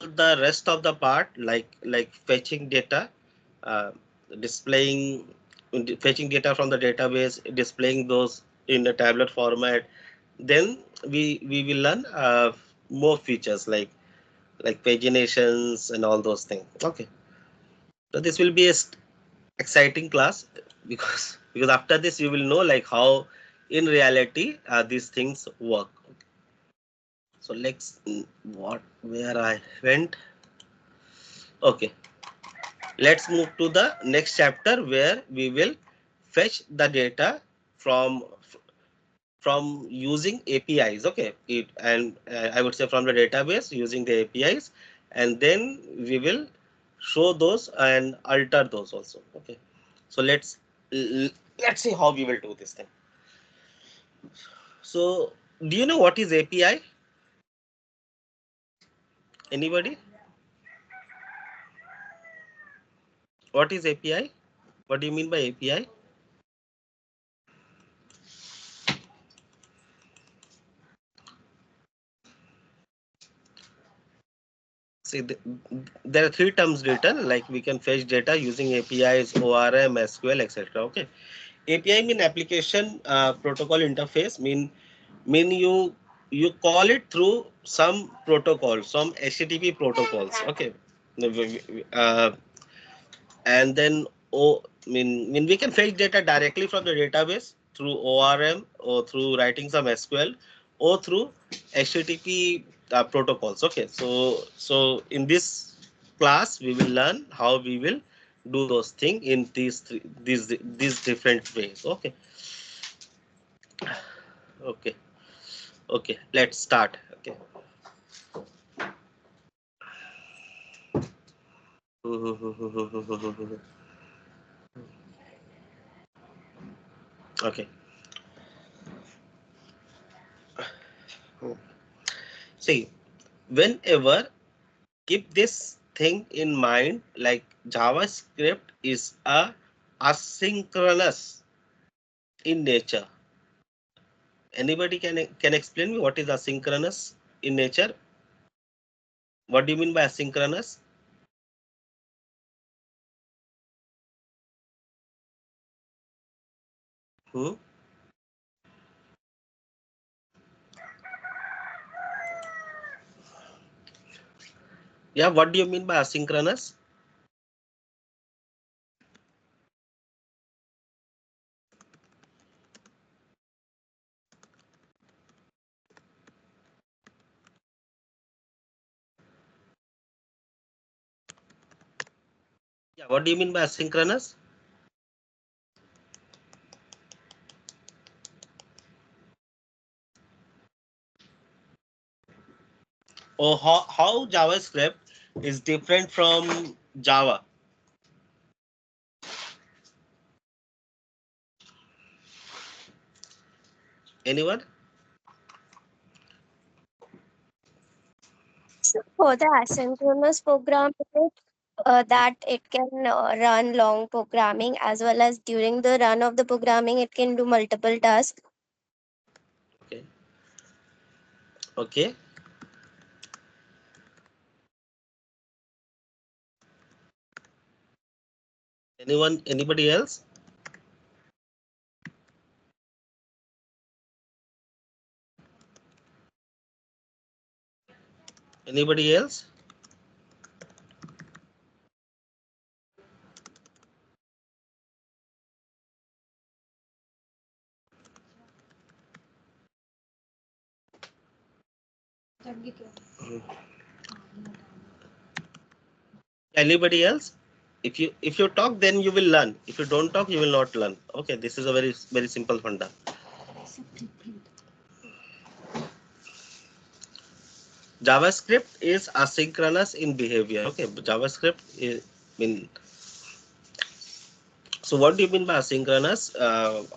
the rest of the part, like fetching data, uh, displaying, fetching data from the database, displaying those in a tablet format, then we will learn more features like paginations and all those things. Okay, so this will be a exciting class because because after this you will know like how in reality these things work. So let's what where I went. Okay, let's move to the next chapter where we will fetch the data from from using APIs. Okay, and I would say from the database using the APIs, and then we will show those and alter those also. Okay, so let's see how we will do this thing. So do you know what is API? Anybody? What is API? What do you mean by API? See, there are three terms written, like we can fetch data using APIs, ORM, SQL, etc. Okay, API mean application protocol interface. Mean you call it through some protocol, some HTTP protocols. Okay, uh, and then mean we can fetch data directly from the database through ORM or through writing some SQL or through HTTP protocols. Okay, so in this class we will learn how we will do those things in these different ways. Okay, okay, okay. Let's start. Okay. Okay. See, whenever keep this thing in mind, like JavaScript is a asynchronous in nature. Anybody can explain me what is asynchronous in nature? What do you mean by asynchronous? Hmm? Yeah, what do you mean by asynchronous? Yeah, what do you mean by asynchronous? Or how JavaScript is different from Java? Anyone? So for the asynchronous programming, that it can run long programming as well as during the run of the programming, it can do multiple tasks. Okay. Okay. Anyone? Anybody else? Anybody else? Anybody else? If you talk, then you will learn. If you don't talk, you will not learn. Okay, this is a very simple funda. JavaScript is asynchronous in behavior. Okay, JavaScript is mean. So what do you mean by asynchronous?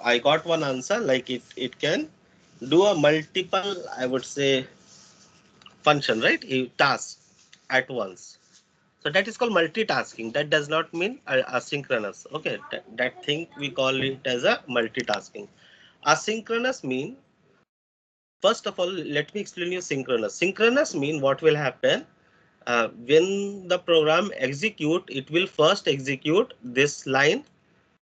I got one answer. Like it can do a multiple, I would say, function, right? A task at once. So that is called multitasking. That does not mean asynchronous. Okay, that thing we call it as a multitasking. Asynchronous mean, first of all, let me explain you synchronous. Synchronous mean what will happen. when the program execute, it will first execute this line,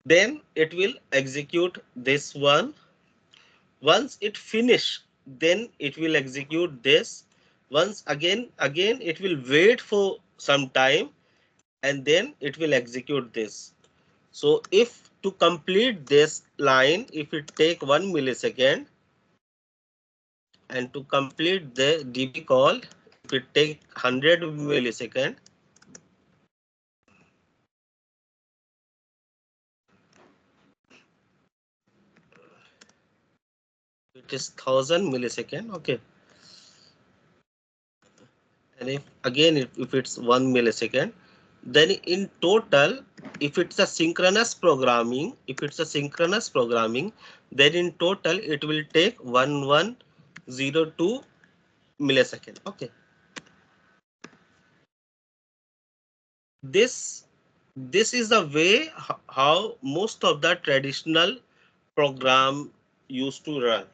then it will execute this one. Once it finish, then it will execute this. Once again it will wait for some time, and then it will execute this. So if to complete this line, if it take 1 millisecond, and to complete the DB call, if it take 100 millisecond, it is 1000 millisecond. Okay. And if it's 1 millisecond, then in total, if it's a synchronous programming, then in total it will take 1102 millisecond. Okay. This is the way how most of the traditional program used to run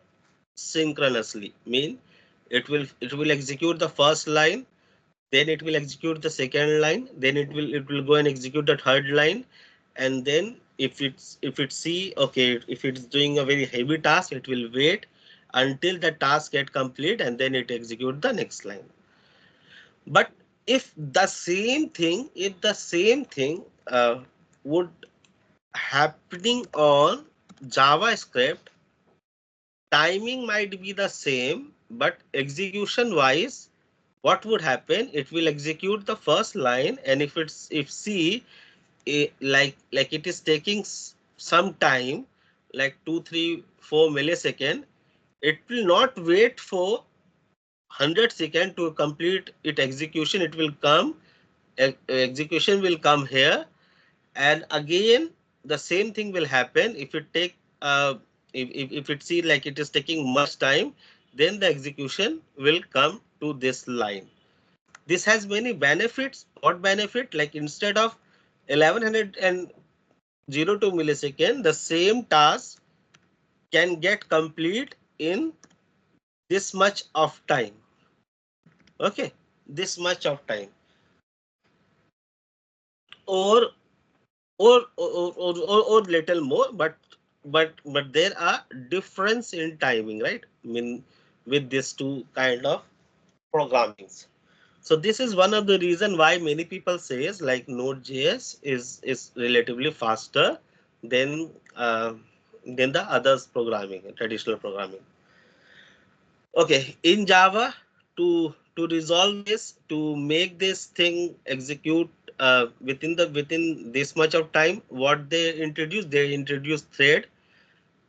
synchronously. Mean it will execute the first line, then it will execute the second line, then it will go and execute the third line, and then if it see, okay, if it's doing a very heavy task, it will wait until the task get complete, and then it execute the next line. But if the same thing would happening on JavaScript, timing might be the same, but execution wise, what would happen? It will execute the first line, and if see, like it is taking some time, like 2 3 4 millisecond, it will not wait for 100 seconds to complete it execution. It will come, execution will come here, and again the same thing will happen. If it take if it see like it is taking much time, then the execution will come to this line. This has many benefits. What benefit? Like instead of 1102 millisecond, the same task can get complete in this much of time. Okay, this much of time, or or little more, but there are difference in timing, right? I mean, with these two kind of programmings. So this is one of the reason why many people says like Node.js is relatively faster than than the others programming, traditional programming. Okay, in Java, to resolve this, to make this thing execute within this much of time, what they introduce thread,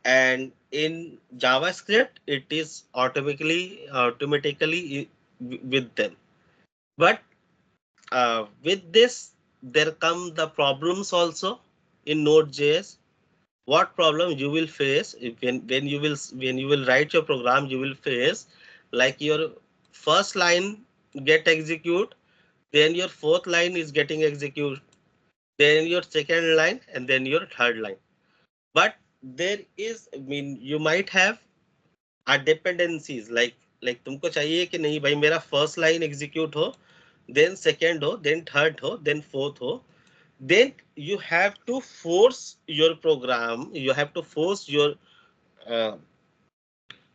and in JavaScript it is automatically with them. But with this, there come the problems also in Node.js. What problem you will face if when you will write your program, you will face like your first line get execute, then your fourth line is getting execute, then your second line, and then your third line. But there is, I mean, you might have a dependencies, like तुमको चाहिए कि नहीं भाई मेरा first line execute हो, then second ho, then third ho, then fourth ho, then you have to force your program, you have to force uh,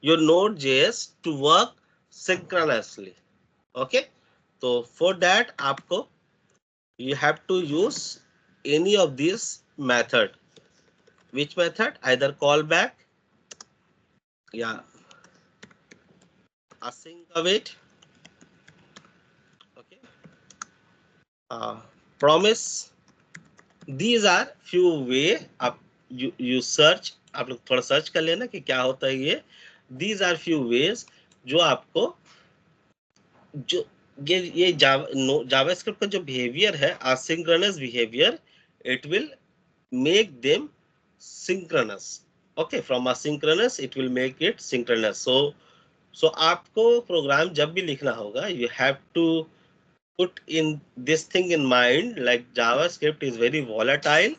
your Node.js to work synchronously. Okay, so for that आपको you have to use any of these method. Which method? Either callback, yeah, async await, okay, promise. These are few way आप you search, आप लोग थोड़ा search कर लेना कि क्या होता है ये. These are few ways जो आपको जो ये जावास्क्रिप्ट का जो बिहेवियर है asynchronous behavior, it will make them synchronous. Okay, from asynchronous it will make it synchronous. So आपको प्रोग्राम जब भी लिखना होगा, you have to put in this thing in mind, like JavaScript is very volatile,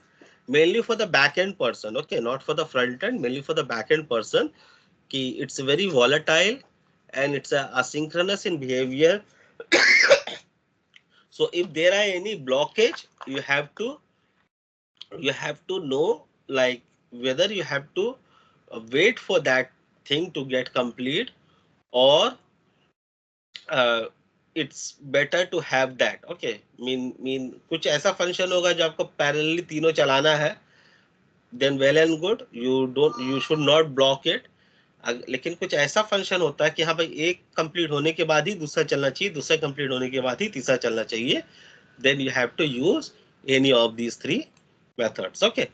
mainly for the backend person. Okay, not for the front end, mainly for the backend person. Ki it's very volatile and it's asynchronous in behavior. So if there are any blockage, you have to know, like, whether you have to wait for that thing to get complete, or it's better to have that. Okay, mean कुछ ऐसा function होगा जो आपको parallelly तीनों चलाना है, then well and good, you should not block it. लेकिन कुछ ऐसा फंक्शन होता है कि हाँ भाई, एक कंप्लीट होने के बाद ही दूसरा चलना चाहिए, दूसरा कंप्लीट होने के बाद ही तीसरा चलना चाहिए, then you have to use any of these three methods. Okay,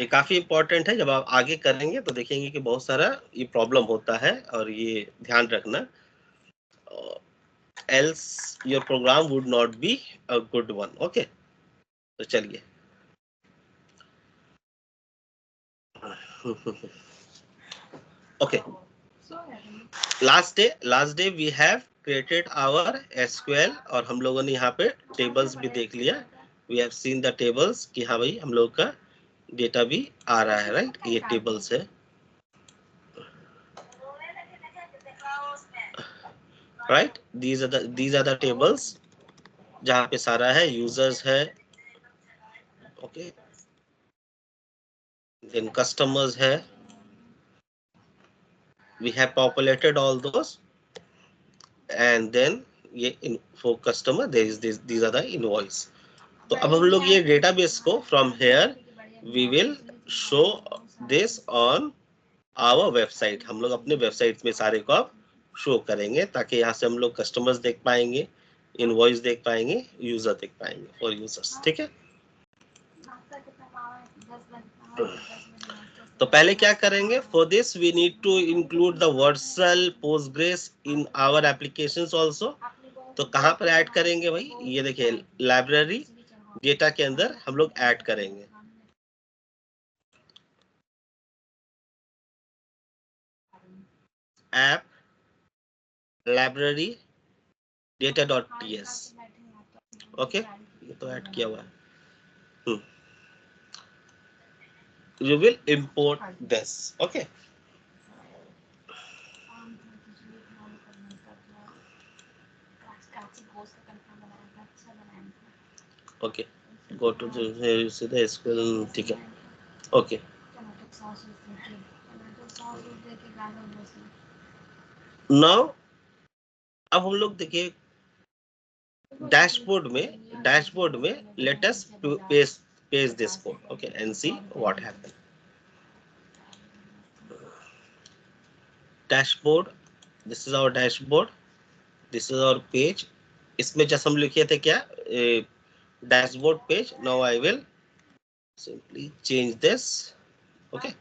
ये काफी इंपॉर्टेंट है, जब आप आगे करेंगे तो देखेंगे कि बहुत सारा ये प्रॉब्लम होता है, और ये ध्यान रखना, else your program would not be a good one. Okay, तो चलिए okay, last day we have created our SQL, और हम लोगों ने यहाँ पे टेबल्स भी देख लिया. We have seen the tables कि हाँ भाई हम लोग का डेटा भी आ रहा है, राइट. ये टेबल्स है, right. these are the tables जहाँ पे सारा है, यूजर्स है, ओके, then customers है. We have populated all those, and then ये for customer there is this, these are the invoice. तो अब हम लोग ये डेटाबेस को from here we will show this on our website. हम लोग अपने वेबसाइट में सारे को अब शो करेंगे, ताकि यहाँ से हम लोग कस्टमर्स देख पाएंगे, इनवॉइस देख पाएंगे, यूजर देख पाएंगे फॉर यूजर्स. ठीक है, तो पहले क्या करेंगे, for this we need to include the Vercel Postgres in our applications also. तो कहाँ पर ऐड करेंगे भाई, ये देखिए लाइब्रेरी डेटा के अंदर हम लोग ऐड करेंगे. App library data.ts. ओके, ये तो ऐड किया हुआ है. You will import this. Okay, okay, go to the, here you see the SQL. ठीक है, okay. Now अब हम लोग देखिए डैशबोर्ड में let us paste this code, okay, and see what happen. Dashboard, this is our dashboard, this is our page. इसमें जैसे हम लिखे थे क्या, dashboard page. Now I will simply change this, okay,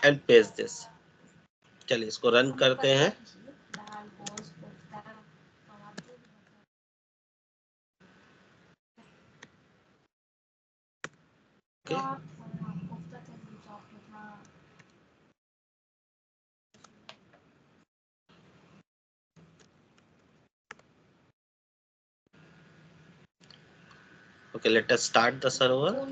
and paste this. चलिए इसको run करते हैं. Okay. Okay, let us start the server.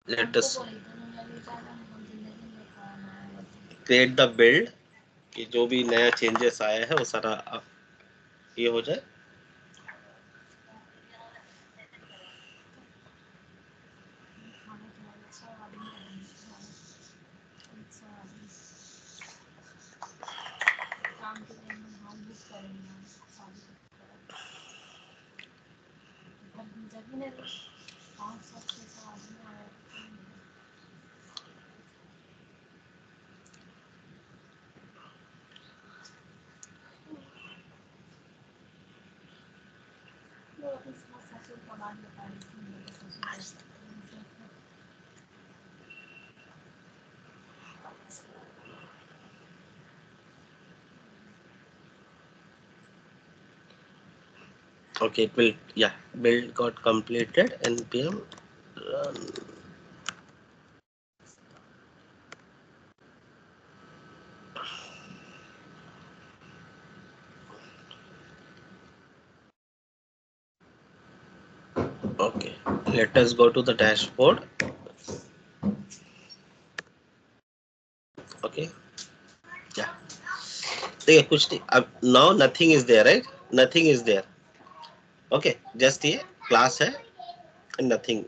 Let us create the build, कि जो भी नया चेंजेस आया है वो सारा ये हो जाए. Okay, it will, yeah, build got completed, npm run. Okay, let us go to the dashboard. Okay, yeah. देखिए कुछ नहीं, अब now nothing is there, right? Nothing is there. Okay, just ये class है, nothing.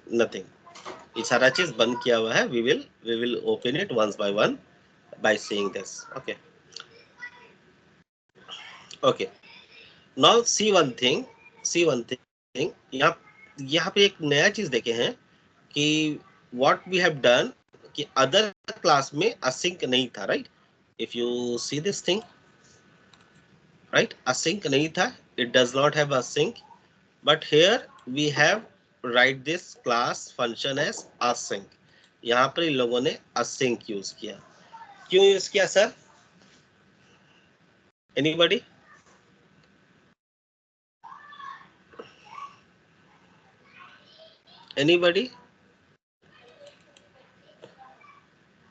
ये सारा चीज बंद किया हुआ है. We will open it once by one by seeing this. Okay. Okay. Now see one thing. यहाँ पे एक नया चीज देखे हैं कि what we have done कि other class में async नहीं था, right? If you see this thing, right? Async नहीं था. It does not have async. But here we have write this class function as async. यहाँ पर इन लोगों ने async यूज किया. क्यों यूज किया sir? Anybody? Anybody?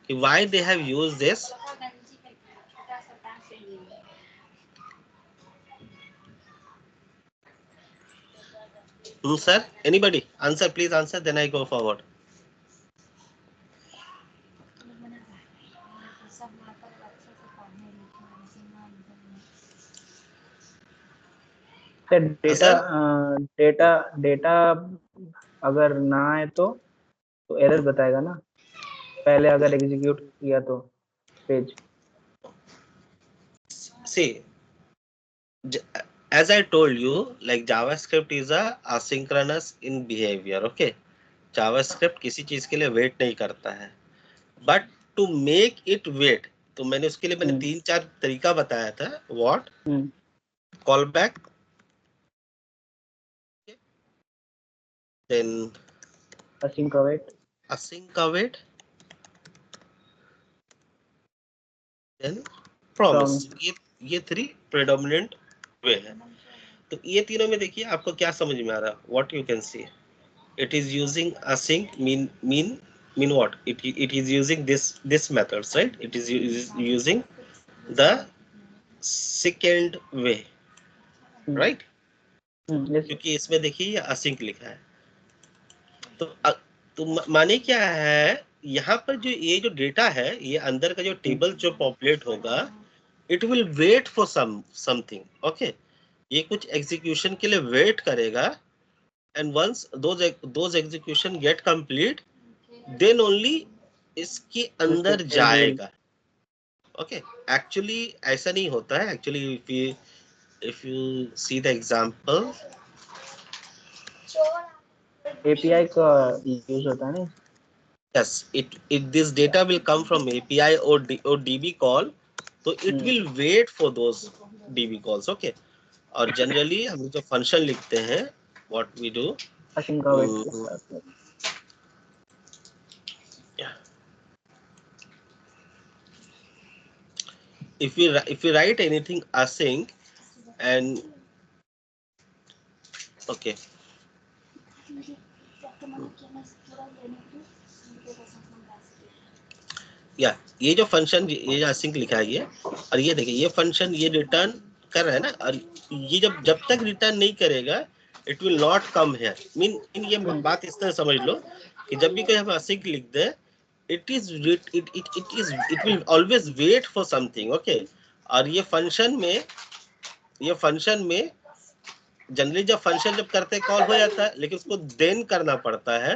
Why they have used this? Sir, anybody? Answer, please answer, then I go forward. Data अगर ना आए तो एरर बताएगा ना, पहले अगर एग्जीक्यूट किया तो page. See, as I told you, like JavaScript is a asynchronous in behavior. Okay, JavaScript किसी चीज के लिए वेट नहीं करता है. But to make it wait, तो मैंने उसके लिए मैंने 3-4 तरीका बताया था. What? Callback, then async await, then promise. ये 3 predominant way है. तो ये तीनों में देखिए आपको क्या समझ में आ रहा? What you can see? It is using async mean what? It is using this methods, right? It is using the second way, right? क्योंकि इसमें देखिए ये async लिखा है. तो माने क्या है, यहाँ पर जो ये जो डेटा है, ये अंदर का जो टेबल जो पॉपुलेट होगा, it will wait for something. Okay, ये कुछ एग्जीक्यूशन के लिए वेट करेगा, and once those execution get complete, then only इसके अंदर जाएगा. ओके, एक्चुअली ऐसा नहीं होता है. Actually if you see the example, API का यूज होता है ना. Yes, this data will come from API or DB call, so it will wait for those DB calls. Okay, और generally हम जो function लिखते हैं, what we do, async await. yeah, if we write anything async and okay, या ये जो function ये जो async लिखा है ये, और ये देखिए ये फंक्शन ये रिटर्न कर रहा है ना, और ये जब तक रिटर्न नहीं करेगा, it will not come here. Mean ये बात इस तरह समझ लो कि जब भी कोई हम async लिख दे, it will always wait for something. Okay, और ये फंक्शन में जनरली जब फंक्शन जब करते कॉल हो जाता है, लेकिन उसको देन करना पड़ता है.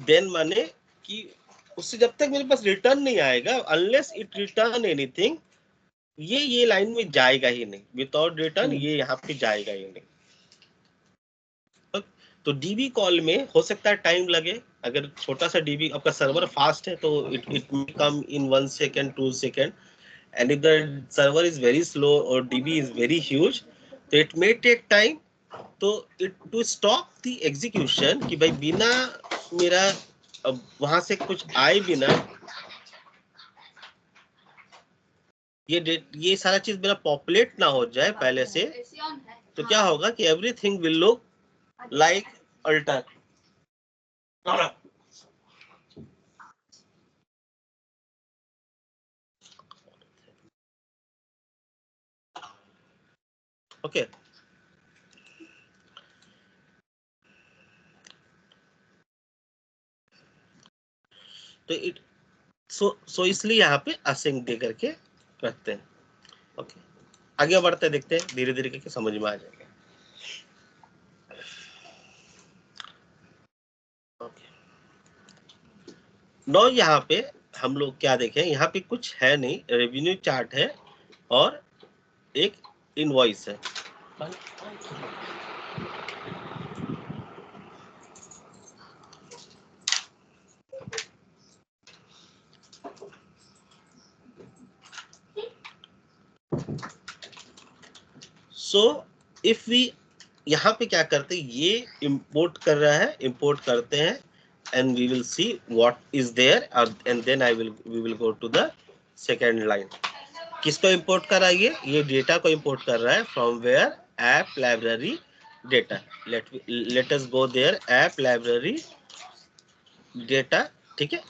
देन माने कि उससे जब तक मेरे पास रिटर्न नहीं आएगा, अनलेस इट रिटर्न एनीथिंग, ये लाइन में जाएगा ही नहीं. विदाउट रिटर्न ये यहाँ पे जाएगा ही नहीं. तो डीबी कॉल में हो सकता है टाइम लगे. अगर छोटा सा डीबी आपका सर्वर फास्ट है तो it may come in 1 second 2 second, and if the server is very slow और डीबी इज वेरी ह्यूज, तो इट मे टेक टाइम. तो it to stop the execution कि भाई बिना मेरा अब वहां से कुछ आए बिना ये सारा चीज मेरा पॉपुलेट ना हो जाए पहले से, तो क्या होगा कि everything will look like alter. Okay, तो सो इसलिए यहाँ पे असिंक दे करके रखते हैं। ओके, आगे बढ़ते हैं, देखते हैं धीरे धीरे करके समझ में आ जाएगा। ओके, नो यहाँ पे हम लोग क्या देखें, यहाँ पे कुछ है नहीं, रेवेन्यू चार्ट है और एक इनवॉइस है। सो इफ वी यहाँ पे क्या करते हैं, ये इंपोर्ट कर रहा है, इंपोर्ट करते हैं and we will see what is there and then we will go to the second line. किसको इंपोर्ट कर रहा है, ये डेटा को इंपोर्ट कर रहा है from where, app library data. Let us go there, app library data, ठीक है।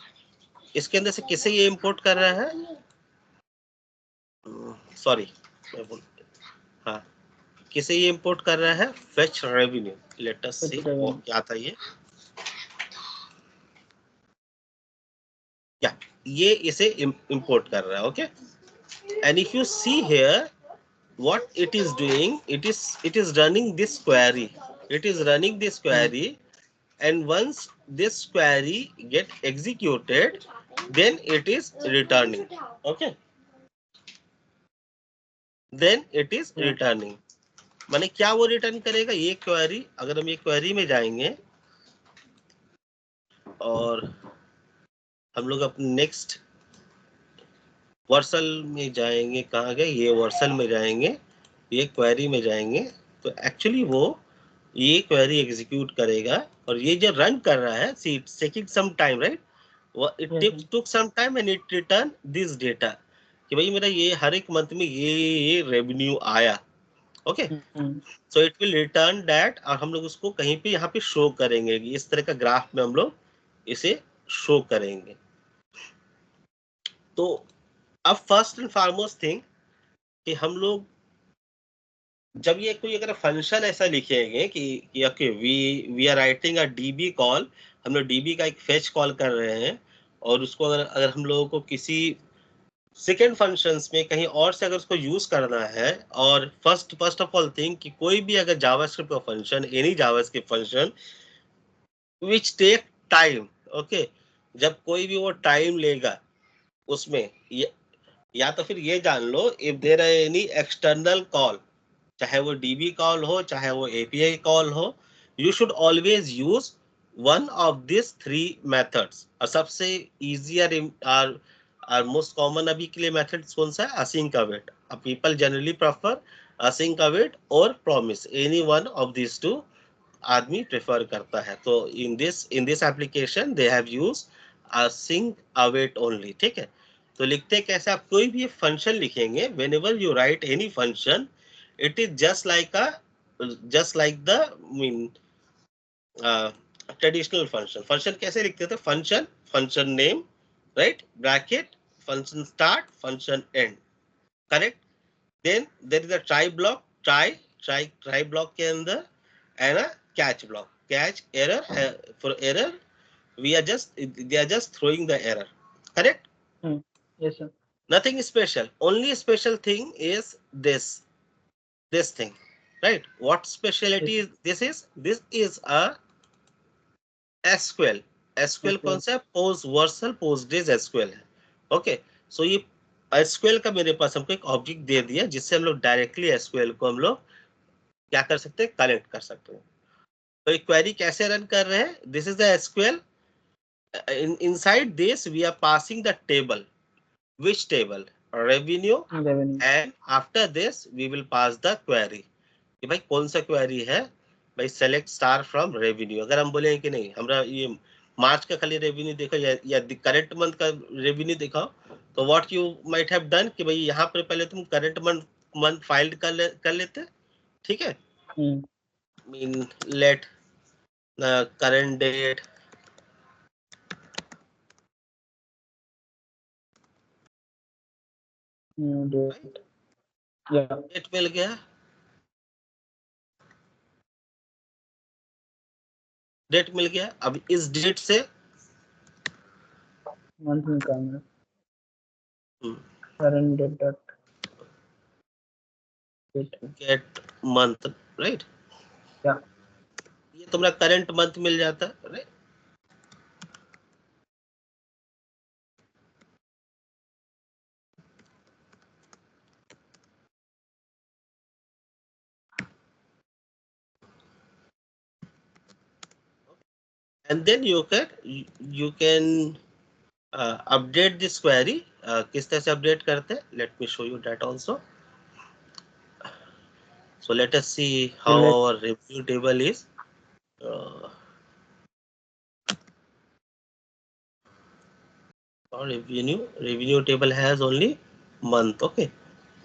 इसके अंदर से किसे ये इंपोर्ट कर रहा है, सॉरी हाँ, किसे ये इंपोर्ट कर रहा है, फेच रेवेन्यू। लेट अस सी वो क्या था ये इसे इंपोर्ट कर रहा है। Okay, and if you see here what it is doing, it is running this query, and once this query get executed then it is returning. Okay, then it is returning, माने क्या वो return करेगा, ये query, अगर हम ये query में जाएंगे और हम लोग अपने नेक्स्ट वर्सल में जाएंगे, कहाँ गए, ये वर्सल में जाएंगे, ये क्वेरी में जाएंगे, तो एक्चुअली वो ये क्वेरी एग्जीक्यूट करेगा और ये जो रन कर रहा है, see it's taking some time, right, वो it took some time and it return this data कि भाई मेरा ये हर एक मंथ में ये रेवेन्यू आया। Okay, so it will return that, और हम लोग उसको कहीं पे यहाँ पे शो करेंगे, इस तरह का ग्राफ में हम लोग इसे शो करेंगे। तो अब फर्स्ट एंड फॉरमोस्ट थिंग कि हम लोग जब ये कोई अगर फंक्शन ऐसा लिखेंगे कि okay we are writing a DB call, हम लोग डीबी का एक फेच कॉल कर रहे हैं और उसको अगर हम लोगों को किसी सेकेंड फंक्शंस में कहीं और से अगर उसको यूज करना है, और फर्स्ट ऑफ ऑल थिंग कि कोई भी अगर जावास्क्रिप्ट का function, any JavaScript function which take time, okay, जब कोई भी वो टाइम लेगा उसमें या तो फिर ये जान लो, if there are any external call, चाहे वो डीबी कॉल हो, चाहे वो एपीआई कॉल हो, you should always use one of this three methods. और सबसे इजी और मोस्ट कॉमन अभी के लिए मेथड कौन सा है, async await. People generally prefer async await और promise, any one of this two आदमी प्रेफर करता है। तो in this application they have use async await only, ठीक है। तो लिखते कैसे, आप कोई भी फंक्शन लिखेंगे, whenever you right any function, it is just like the traditional function कैसे लिखते थे, function name, right, bracket, function start, function end, correct, then there is a try block, try block के अंदर, and a catch block, catch error, for error they are just throwing the error, correct. Yes sir. Nothing special, only special thing is this thing, right? What speciality is this is a SQL कौन सा, post Vercel Postgres SQL है। Okay, सो ये SQL का मेरे पास हमको एक object they दिया जिससे हम लोग डायरेक्टली SQL को हम लोग क्या कर सकते हैं, कनेक्ट कर सकते हैं। तो एक क्वेरी कैसे रन कर रहे हैं, this is the SQL, inside this we are passing the table, which table, revenue, and after this we will pass the query कि भाई कौन सा क्वेरी है, भाई सेलेक्ट स्टार फ्रॉम रेवेन्यू। अगर हम बोले कि नहीं हमरा ये मार्च का खाली रेवेन्यू देखो या करंट मंथ का रेवेन्यू दिखाओ, तो what you might have done कि भाई यहाँ पर पहले तुम करंट मंथ फाइल कर लेते, ठीक है, mean let current date, date मिल गया, डेट मिल गया। अब इस डेट से month निकालना है. Hmm. Current date dot date. Get month, right? Yeah. ये तुम्हारा करंट मंथ मिल जाता है, right? And then you can update this query. किस तरह से update करते हैं? Let me show you that also. So let us see how our revenue table is. Our revenue table has only month. Okay.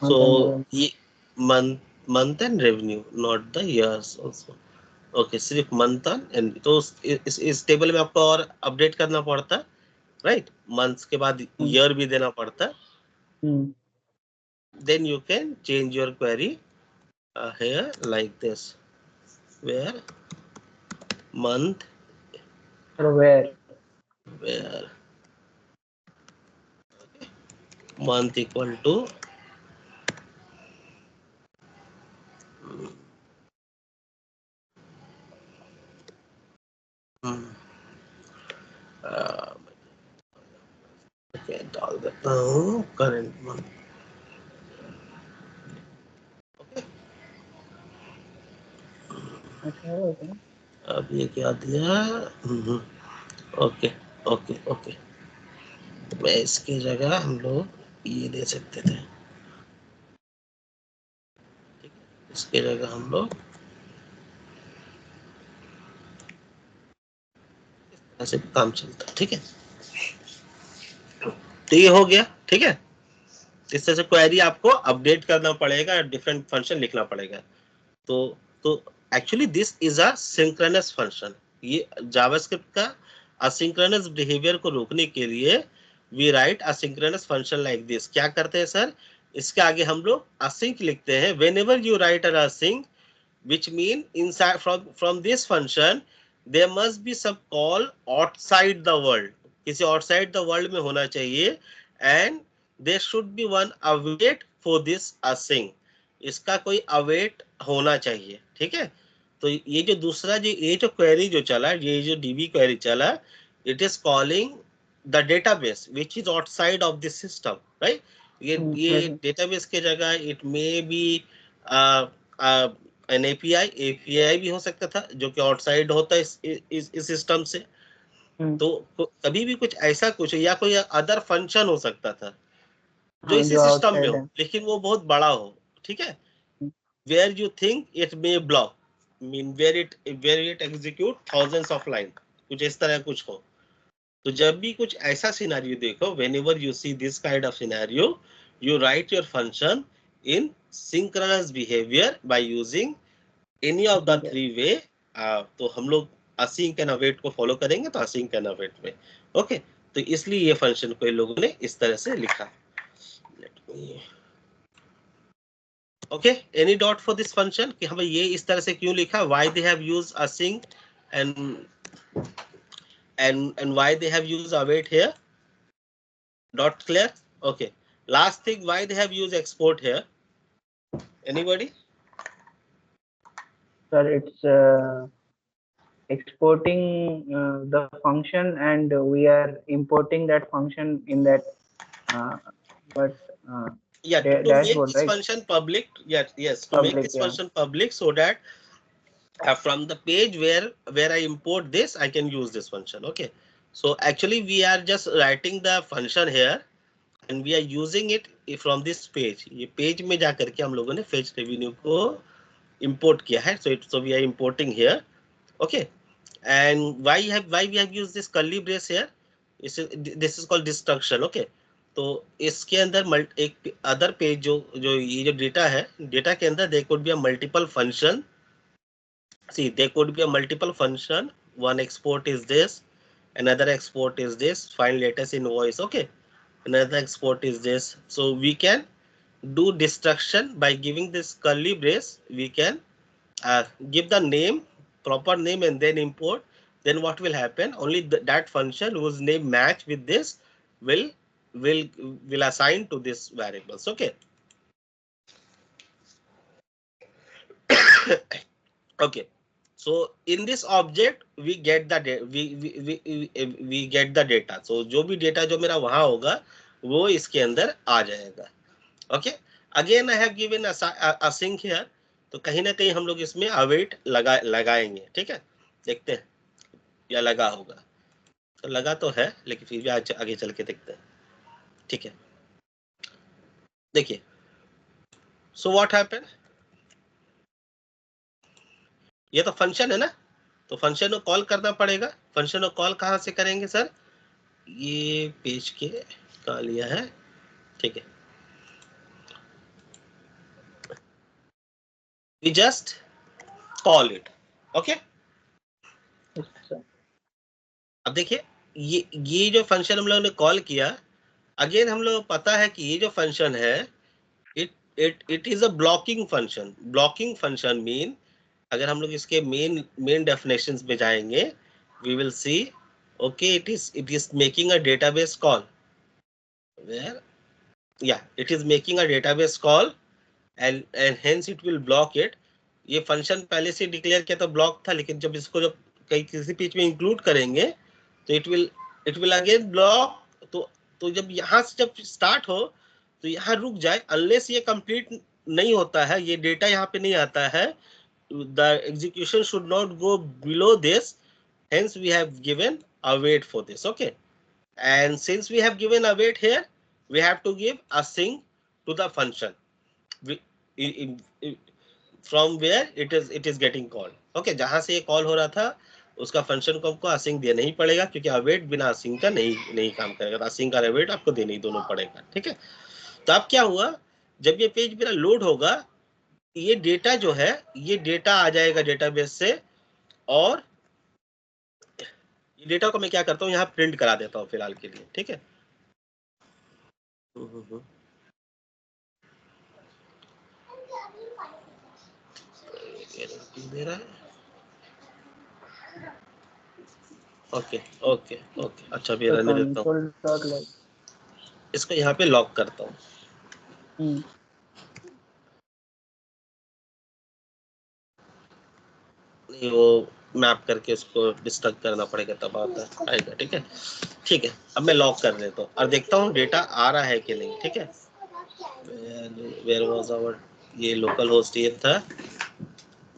So ये month and revenue, not the years also. Okay, सिर्फ month and तो इस table में आपको और update करना पड़ता है, राइट? मंथ्स के बाद ईयर भी देना पड़ता है. Then you can change your query here like this, where month where month equal to डाल देता हूँ करेंट मंथ. अब ये क्या दिया? ओके ओके ओके, मैं इसकी जगह हम लोग ये दे सकते थे, इसके जगह हम लोग ऐसे काम चलता है. ठीक है, तो ये हो गया. ठीक है, इस तरह से क्वेरी आपको अपडेट करना पड़ेगा, डिफरेंट फंक्शन लिखना पड़ेगा. तो actually this is a synchronous function. ये जावास्क्रिप्ट का असिंक्रोनस बिहेवियर को रोकने के लिए we write asynchronous function like this. क्या करते हैं सर, इसके आगे हम लोग असिंक लिखते हैं. Whenever you right a async, which mean inside from this function there must be some call outside the world. किसी outside the world में होना चाहिए, and there should be one await for this async. इसका कोई await होना चाहिए. ठीक है, तो ये जो दूसरा ये जो क्वेरी जो चला, ये जो db क्वेरी चला, it is calling the database which is outside of the system, right? ये database के जगह it may be N API भी हो सकता था जो कि आउटसाइड होता है इस सिस्टम से. तो कभी भी कुछ ऐसा कुछ या कोई अदर फंक्शन हो सकता था जो इसी सिस्टम में हो, लेकिन वो बहुत बड़ा हो. ठीक है, where you think it may block, mean where it execute thousands of line, कुछ इस तरह कुछ हो. तो जब भी कुछ ऐसा सिनेरियो देखो, whenever you see this kind of scenario, you write your function in synchronous behavior by using any of the three way. तो हम लोग async and await को फॉलो करेंगे, तो async and await में. ओके, तो इसलिए ये फंक्शन को इन लोगों ने इस तरह से लिखा. Okay, any dot for this function कि हमें ये इस तरह से क्यों लिखा, why they have used async and why they have used await here. Dot clear? Okay. Last thing, why they have used export here? Anybody? Sir, it's exporting the function and we are importing that function in that yeah, to make this right? function public. Yes, to public, make this function public, so that from the page where I import this, I can use this function. Okay, so actually we are just writing the function here and we are using it from this page. ये page में जा करके हम लोगों ने fetch revenue को import किया है. So we are importing here. Okay, and why we have used this curly brace here? This is called destruction. Okay, तो इसके अंदर एक अदर पेज जो ये जो डेटा है, डेटा के अंदर there could be a multiple function. See, there could be a multiple function. One export is this, another export is this, find latest invoice. Okay, another export is this. So we can do destruction by giving this curly brace. We can give the name, proper name, and then import. Then what will happen? Only that function whose name match with this will assign to this variables. Okay. Okay. So in this object we get the we get the data. So जो भी data जो मेरा वहां होगा वो इसके अंदर आ जाएगा. Okay. Again I have given async here. तो कहीं ना कहीं हम लोग इसमें await लगाएंगे. ठीक है, देखते हैं या लगा होगा. तो लगा तो है लेकिन फिर भी आगे चल के देखते हैं. ठीक है, देखिए. So what happened? ये तो फंक्शन है ना, तो फंक्शन को कॉल करना पड़ेगा. फंक्शन को कॉल कहाँ से करेंगे सर? ये पेज के कहाँ लिया है? ठीक है, we just call it. Okay. अब देखिए ये जो फंक्शन हम लोगों ने कॉल किया, अगेन हम लोग पता है कि ये जो फंक्शन है it is a blocking function. Blocking function mean, अगर हम लोग इसके मेन डेफिनेशंस पे जाएंगे, we will see okay it is making a database call. Where या it is making a database call and hence it will block it. ये function पहले से डिक्लेयर किया तो ब्लॉक था, लेकिन जब इसको जब कहीं किसी पेज में इंक्लूड करेंगे तो इट विल अगेन ब्लॉक. तो जब यहाँ से जब स्टार्ट हो तो यहाँ रुक जाए, अनलेस ये कंप्लीट नहीं होता है, ये डेटा यहाँ पे नहीं आता है, the execution should not go below this. Hence we have given await for this. Okay, and since we have given await here, we have to give async to the function from where it is getting called. Okay, जहां से ये call हो रहा था उसका function को आपको async देना ही पड़ेगा, क्योंकि अवेट बिना असिंक का नहीं काम करेगा. तो असिंक और अवेट आपको देने ही दोनों पड़ेगा. ठीक है, तो अब क्या हुआ, जब ये पेज मेरा लोड होगा, ये डेटा जो है ये डेटा आ जाएगा डेटाबेस से, और ये डेटा को मैं क्या करता हूँ यहाँ प्रिंट करा देता हूँ फिलहाल के लिए. ठीक है, दे रहा है. ओके ओके ओके, अच्छा भी रहने देता हूँ. इसको यहाँ पे लॉक करता हूँ. नहीं, वो मैप करके उसको डिस्ट्रक्ट करना पड़ेगा तब आता आएगा. ठीक है, ठीक है, अब मैं लॉक कर देता हूँ और देखता हूँ डेटा आ रहा है कि नहीं. ठीक है, वेयर वाज आवर, ये लोकल होस्ट ये था,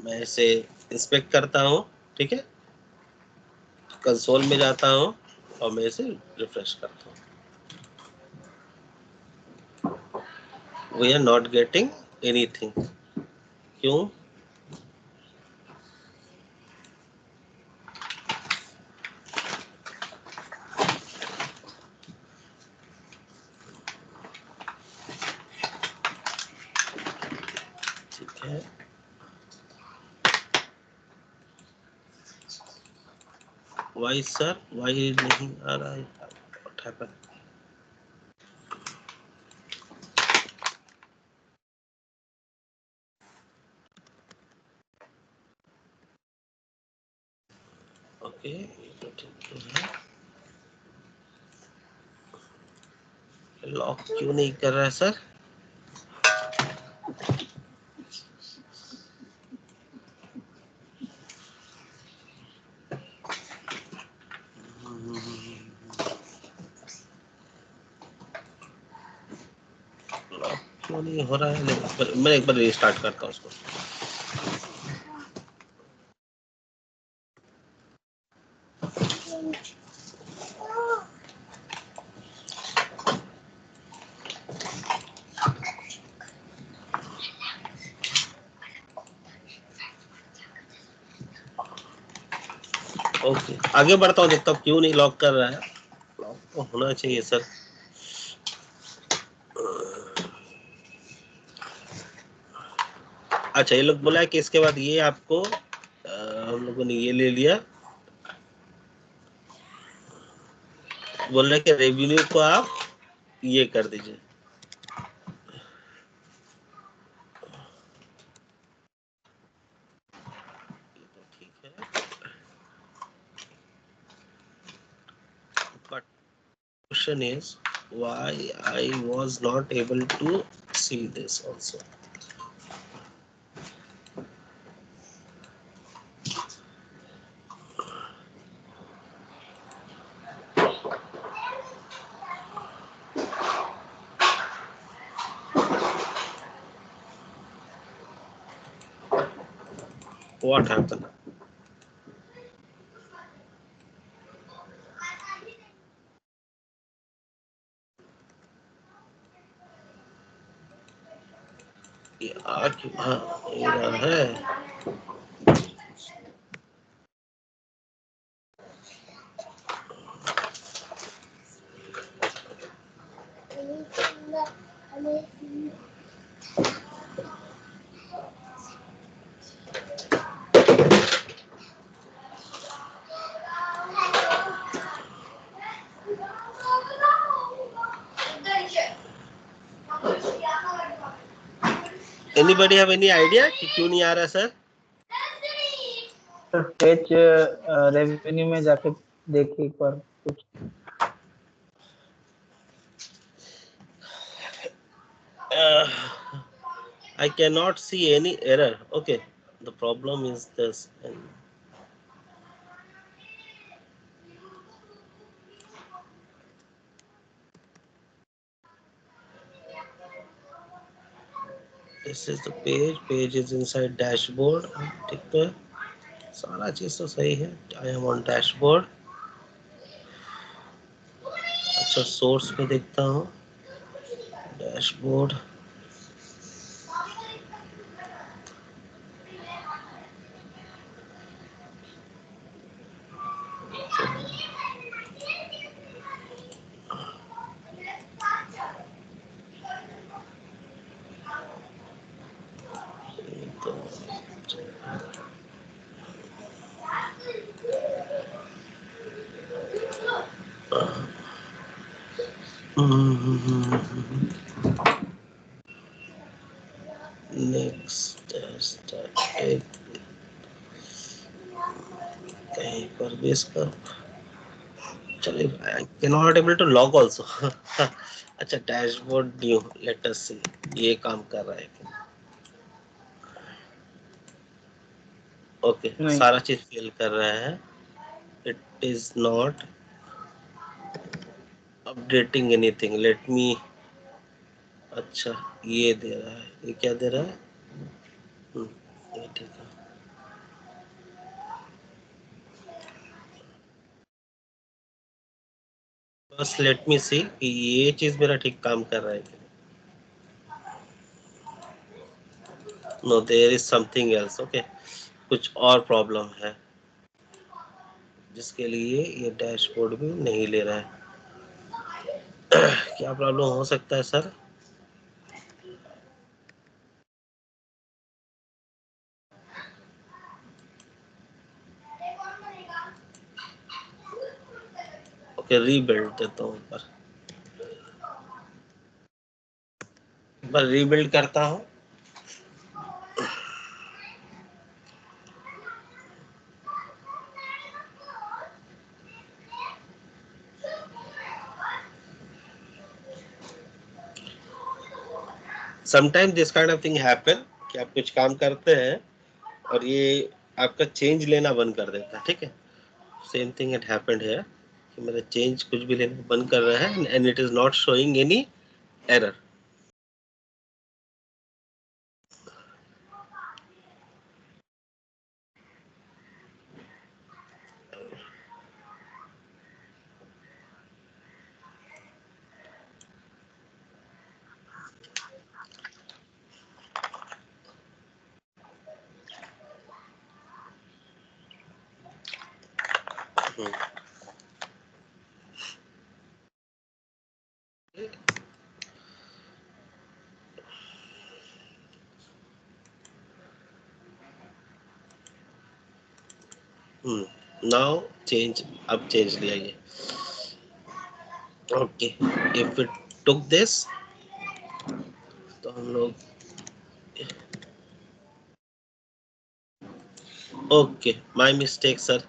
मैं इसे इंस्पेक्ट करता हूँ. ठीक है, कंसोल में जाता हूँ और मैं इसे रिफ्रेश करता हूँ. We are not getting anything. क्यों? ठीक है, वाई सर, वाई नहीं आ रहा है. What happened? ओके, तो ठीक है, लॉक क्यों नहीं कर रहा है सर? लॉक क्यों नहीं हो रहा है? मैं एक बार रीस्टार्ट करता हूँ उसको. ओके, आगे बढ़ता हूँ, देखता हूँ क्यों नहीं लॉक कर रहा है. लॉक तो होना चाहिए सर. अच्छा, ये लोग बोला है कि इसके बाद ये आपको हम लोगों ने ये ले लिया, बोल रहे कि रेवेन्यू को आप ये कर दीजिए. ठीक है, but question is why I was not able to see this also. What happened? यार हाँ यार है Anybody have any idea कि क्यों नहीं आ रहा सर? फेच रेवेन्यू में जाके देखिए एक बार कुछ. I cannot see any error. Okay, the problem is this. This is the page. Page is inside dashboard. ठीक तो है. सारा चीज तो सही है. I am on dashboard. अच्छा सोर्स में देखता हूँ. Dashboard. Next एक कहीं पर भी इसका चलिए I cannot able to log also. अच्छा डैशबोर्ड न्यू लेट अस सी ये काम कर रहा है क्या? ओके नहीं. सारा चीज फिल कर रहा है. It is not updating anything. Let me. अच्छा ये दे रहा है. ये क्या दे रहा है? ये ठीक है. बस लेट मी सी कि ये चीज मेरा ठीक काम कर रहा है क्या. No there is something else. Okay कुछ और प्रॉब्लम है जिसके लिए ये डैशबोर्ड भी नहीं ले रहा है. क्या प्रॉब्लम हो सकता है सर? ओके रीबिल्ड देता हूँ पर रीबिल्ड करता हूँ. Sometime this kind of thing happen कि आप कुछ काम करते हैं और ये आपका चेंज लेना बंद कर देता है. ठीक है same thing it happened here कि मेरा चेंज कुछ भी लेना बंद कर रहा है and it is not showing any error. Now change अब चेंज लिया ये. Okay if it took this तो हम लोग okay my mistake sir.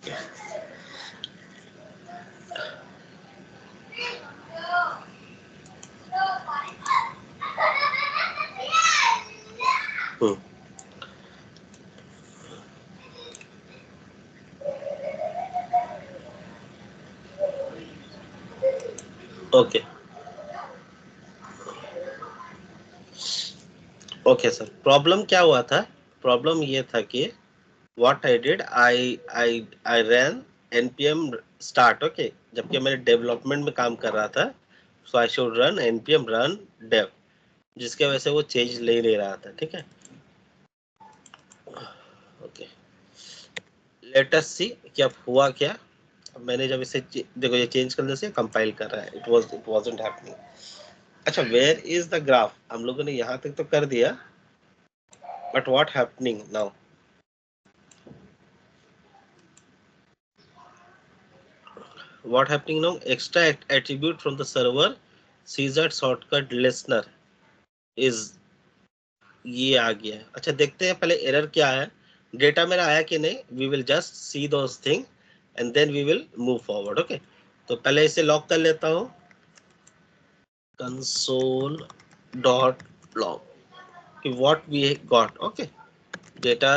Hmm. Okay okay sir, problem क्या हुआ था? प्रॉब्लम ये था कि what I did, I ran npm start, okay, जबकि मैं डेवलपमेंट में काम कर रहा था, so I should run npm run dev, जिसके वजह से वो चेंज ले रहा था, ठीक है। ओके, लेट अस सी क्या हुआ क्या। अब मैंने जब इसे देखो, ये चेंज करने से कंपाइल कर रहा है, इट वाजंट हैपनिंग। अच्छा, वेयर इज द ग्राफ? हम लोगों ने यहाँ तक तो कर दिया, but what happening now? What happening now? Extra attribute from the server Caesar shortcut listener is ये आ गया। अच्छा, देखते हैं पहले एरर क्या है, डेटा मेरा आया कि नहीं। We will just see those thing and then we will move forward. Okay, तो पहले इसे लॉक कर लेता हूँ, console.log कि what we got। Okay, data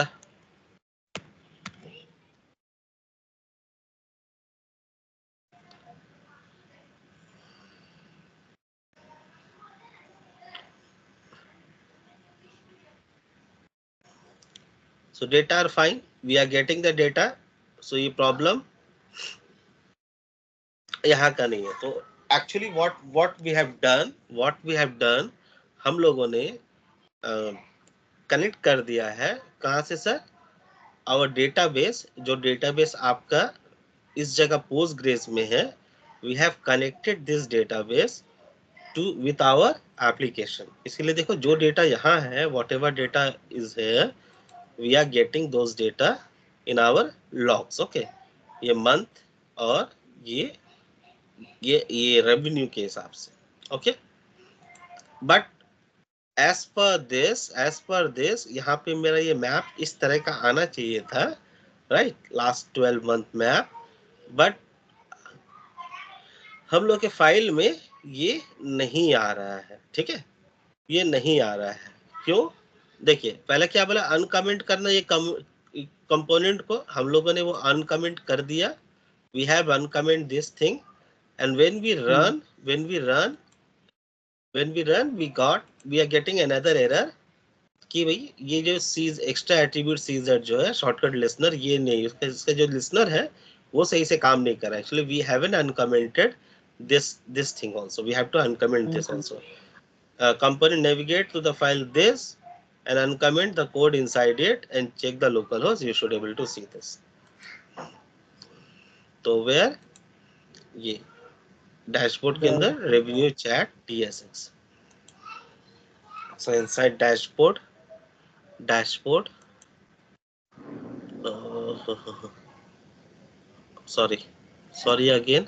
so data are fine, we are getting the data, so ये प्रॉब्लम यहाँ का नहीं है। तो actually what we have done, हम लोगों ने कनेक्ट कर दिया है। कहाँ से सर? आवर डेटाबेस, जो डेटाबेस आपका इस जगह पोस्टग्रेस में है, we have connected this database to with our application. इसके लिए देखो, जो डेटा यहाँ है, whatever data is here, we are getting those data in our logs. Okay, ये मंथ और ये रेवेन्यू के हिसाब से। Okay, but as per this यहाँ पे मेरा ये मैप इस तरह का आना चाहिए था, right, last 12 month map, but हम लोग के फाइल में ये नहीं आ रहा है, ठीक है, ये नहीं आ रहा है। क्यों? देखिए, पहले क्या बोला, अनकमेंट करना, ये कंपोनेंट को हम लोगों ने वो अनकमेंट कर दिया, we have uncomment this thing, and when we run we are getting another error कि भाई ये जो सीज एक्स्ट्रा एट्रीब्यूट सीजर जो है शॉर्टकट लिसनर, ये नहीं, इसका जो लिसनर है वो सही से काम नहीं कर रहा है। Actually we haven't uncommented this thing also, we have to uncomment this also. Component navigate to the file this and uncomment the code inside it and check the localhost, you should able to see this. तो where ये dashboard के अंदर revenue chat DSX, so inside dashboard sorry again,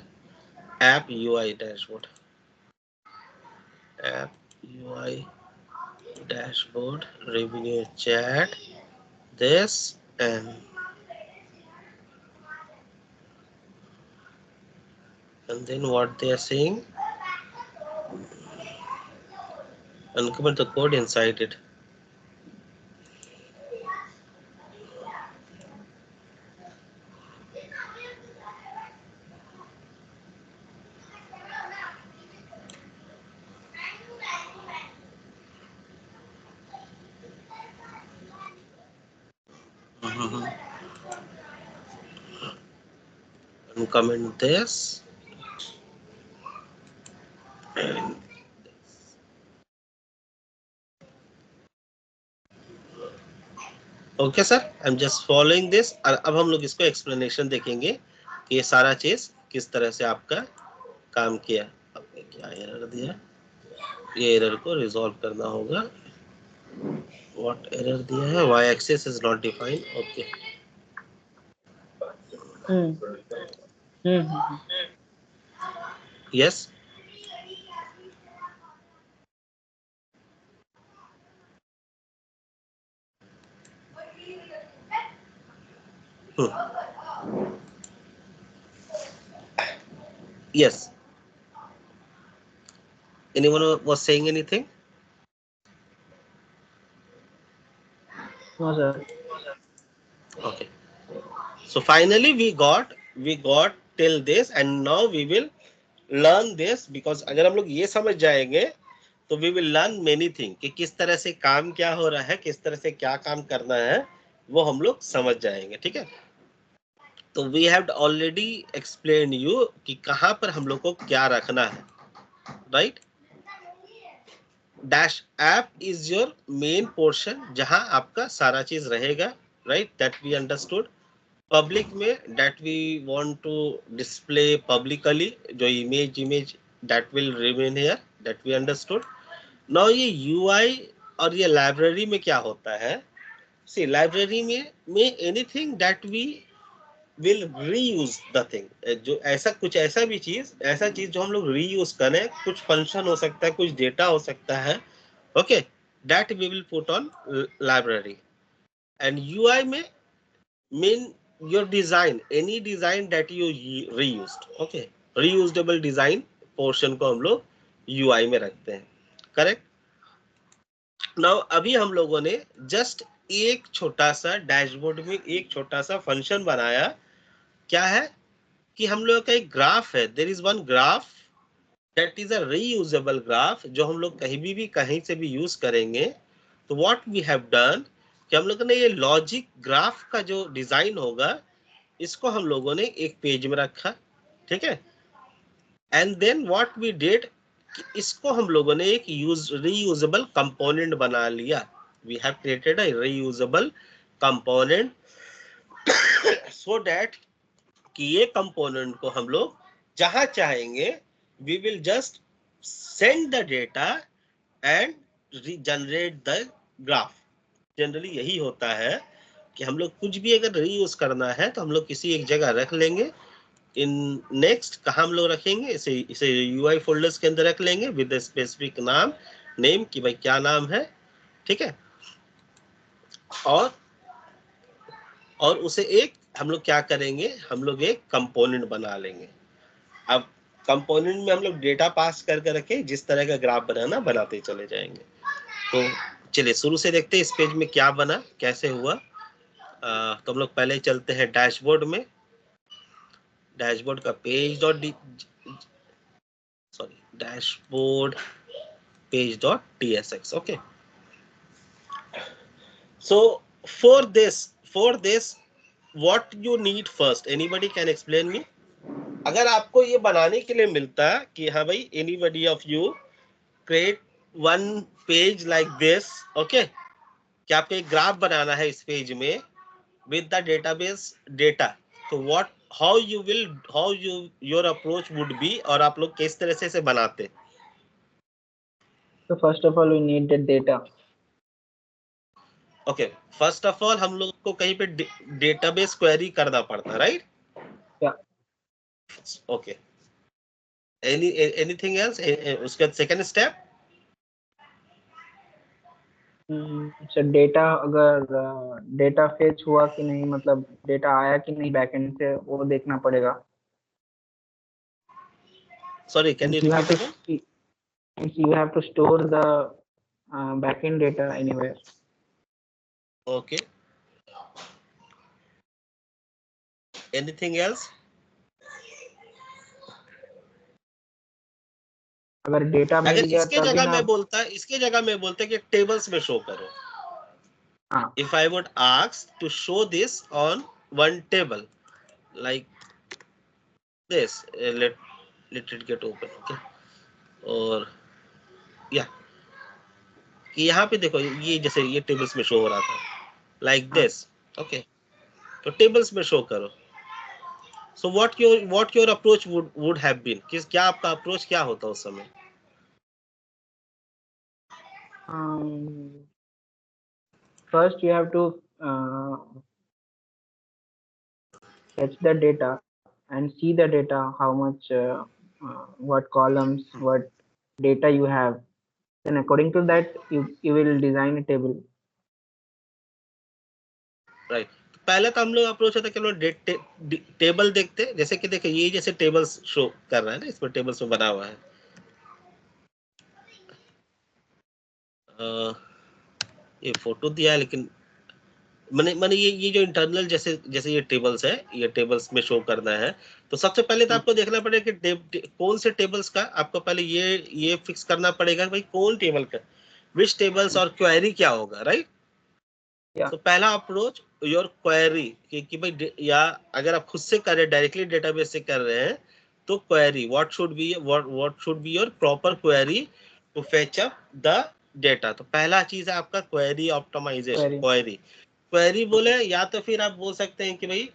app UI dashboard, app UI dashboard, revenue chat, this, and then what they are saying, uncomment the code inside it. Uncomment this. Okay sir, I am just following this. अब हम लोग इसको explanation देखेंगे कि ये सारा चीज किस तरह से आपका काम किया। आपने क्या एरर दिया, ये एरर को रिजॉल्व करना होगा। व्हाट एरर दिया है? y axis is not defined. Okay, yes, Yes. Anyone was saying anything? No, sir. Okay. So finally we got till this, and now we will learn this, because अगर हम लोग ये समझ जाएंगे तो we will learn many things कि किस तरह से काम क्या हो रहा है, किस तरह से क्या काम करना है, वो हम लोग समझ जाएंगे. ठीक है. तो we have already explained you कि कहाँ पर हम लोग को क्या रखना है. Right. Dash app is your main portion, जहां आपका सारा चीज रहेगा. Right. That we understood. Public में that we want to display publicly, जो image that will remain here, that we understood. Now ये यूआई और ये लाइब्रेरी में क्या होता है. सी लाइब्रेरी में anything that we will reuse the thing, जो ऐसा चीज जो हम लोग रीयूज करें, कुछ फंक्शन हो सकता है, कुछ डेटा हो सकता है. Okay. That we will put on library. And UI में mean your design, any design that you reused. Okay. reusable design portion को हम लोग UI में रखते हैं. करेक्ट. नाउ अभी हम लोगों ने जस्ट एक छोटा सा डैशबोर्ड में एक छोटा सा फंक्शन बनाया. क्या है कि हम लोग का एक ग्राफ है. There is one graph that is a reusable graph, जो हम लोग कहीं से भी यूज करेंगे. तो व्हाट वी हैव डन कि हम लोगों ने ये लॉजिक ग्राफ का जो डिजाइन होगा, इसको हम लोगों ने एक पेज में रखा. ठीक है. And then what we did, इसको हम लोगों ने एक रीयूजेबल कंपोनेंट बना लिया. We have created a reusable component so that कि ये कंपोनेंट को हम लोग जहां चाहेंगे we will just send the data and generate the graph. Generally यही होता है कि हम लोग कुछ भी अगर रीयूज करना है तो हम लोग किसी एक जगह रख लेंगे. इन नेक्स्ट कहाँ हम लोग रखेंगे, इसे यूआई फोल्डर्स के अंदर रख लेंगे विद स्पेसिफिक नेम कि भाई क्या नाम है. ठीक है. और उसे एक हम लोग क्या करेंगे, हम लोग एक कंपोनेंट बना लेंगे. अब कंपोनेंट में हम लोग डेटा पास करके रखे, जिस तरह का ग्राफ बनाना बनाते चले जाएंगे. तो चलिए शुरू से देखते हैं इस पेज में क्या बना, कैसे हुआ. तो हम लोग पहले चलते हैं डैशबोर्ड में. डैशबोर्ड का page dashboard page.tsx. okay. So for this what you need first, anybody can explain me. अगर आपको ये बनाने के लिए मिलता कि हाँ भाई anybody of you create one page like this, okay, कि आपको एक ग्राफ बनाना है इस पेज में with the database data, तो how your approach would be, और आप लोग किस तरह से इसे बनाते. So first of all, we need the data. Okay. First of all हम लोग को कहीं पे डेटाबेस क्वेरी करना पड़ता है. राइट. ओके. एनीथिंग एल्स उसके बाद सेकंड स्टेप. सर डेटा अगर डेटा फेच हुआ कि नहीं, मतलब डेटा आया कि नहीं बैकएंड से, वो देखना पड़ेगा. Sorry, can you repeat again. You have to store the backend data anywhere. Okay. Anything else? अगर डेटा मिल गया इसके जगह में बोलता कि टेबल्स में शो करो. If I would ask to show this on one table like this, let it get open. Okay. और या कि यहाँ पे देखो, ये जैसे ये टेबल्स में शो हो रहा था लाइक दिस. ओके. तो टेबल्स में शो करो. So what your approach would have been, क्या आपका अप्रोच क्या होता उस समय. First you have to fetch the data and see the data, how much what columns, what data you have. Then according to that you will design a table. Right. पहले तो हम लोग अप्रोच होता है कि हम लोग टेबल देखते हैं, जैसे कि देखिए ये जैसे टेबल्स शो कर रहा है ना, इसमें टेबल्स में बना हुआ है। ये फोटो दिया है, लेकिन मैंने ये जो इंटरनल जैसे जैसे ये टेबल्स है, ये टेबल्स में शो करना है, तो सबसे पहले तो आपको देखना पड़ेगा कि कौन से टेबल्स का, आपको पहले ये फिक्स करना पड़ेगा भाई कौन टेबल का, विच टेबल्स और क्वेरी क्या होगा, राइट। तो पहला अप्रोच योर क्वेरी कि भाई, या अगर आप खुद से कर रहे हैं, डायरेक्टली डेटाबेस से कर रहे हैं, तो query what should be your proper query to fetch up the data. तो पहला चीज है आपका क्वेरी ऑप्टिमाइजेशन। क्वेरी बोले या तो फिर आप बोल सकते हैं कि भाई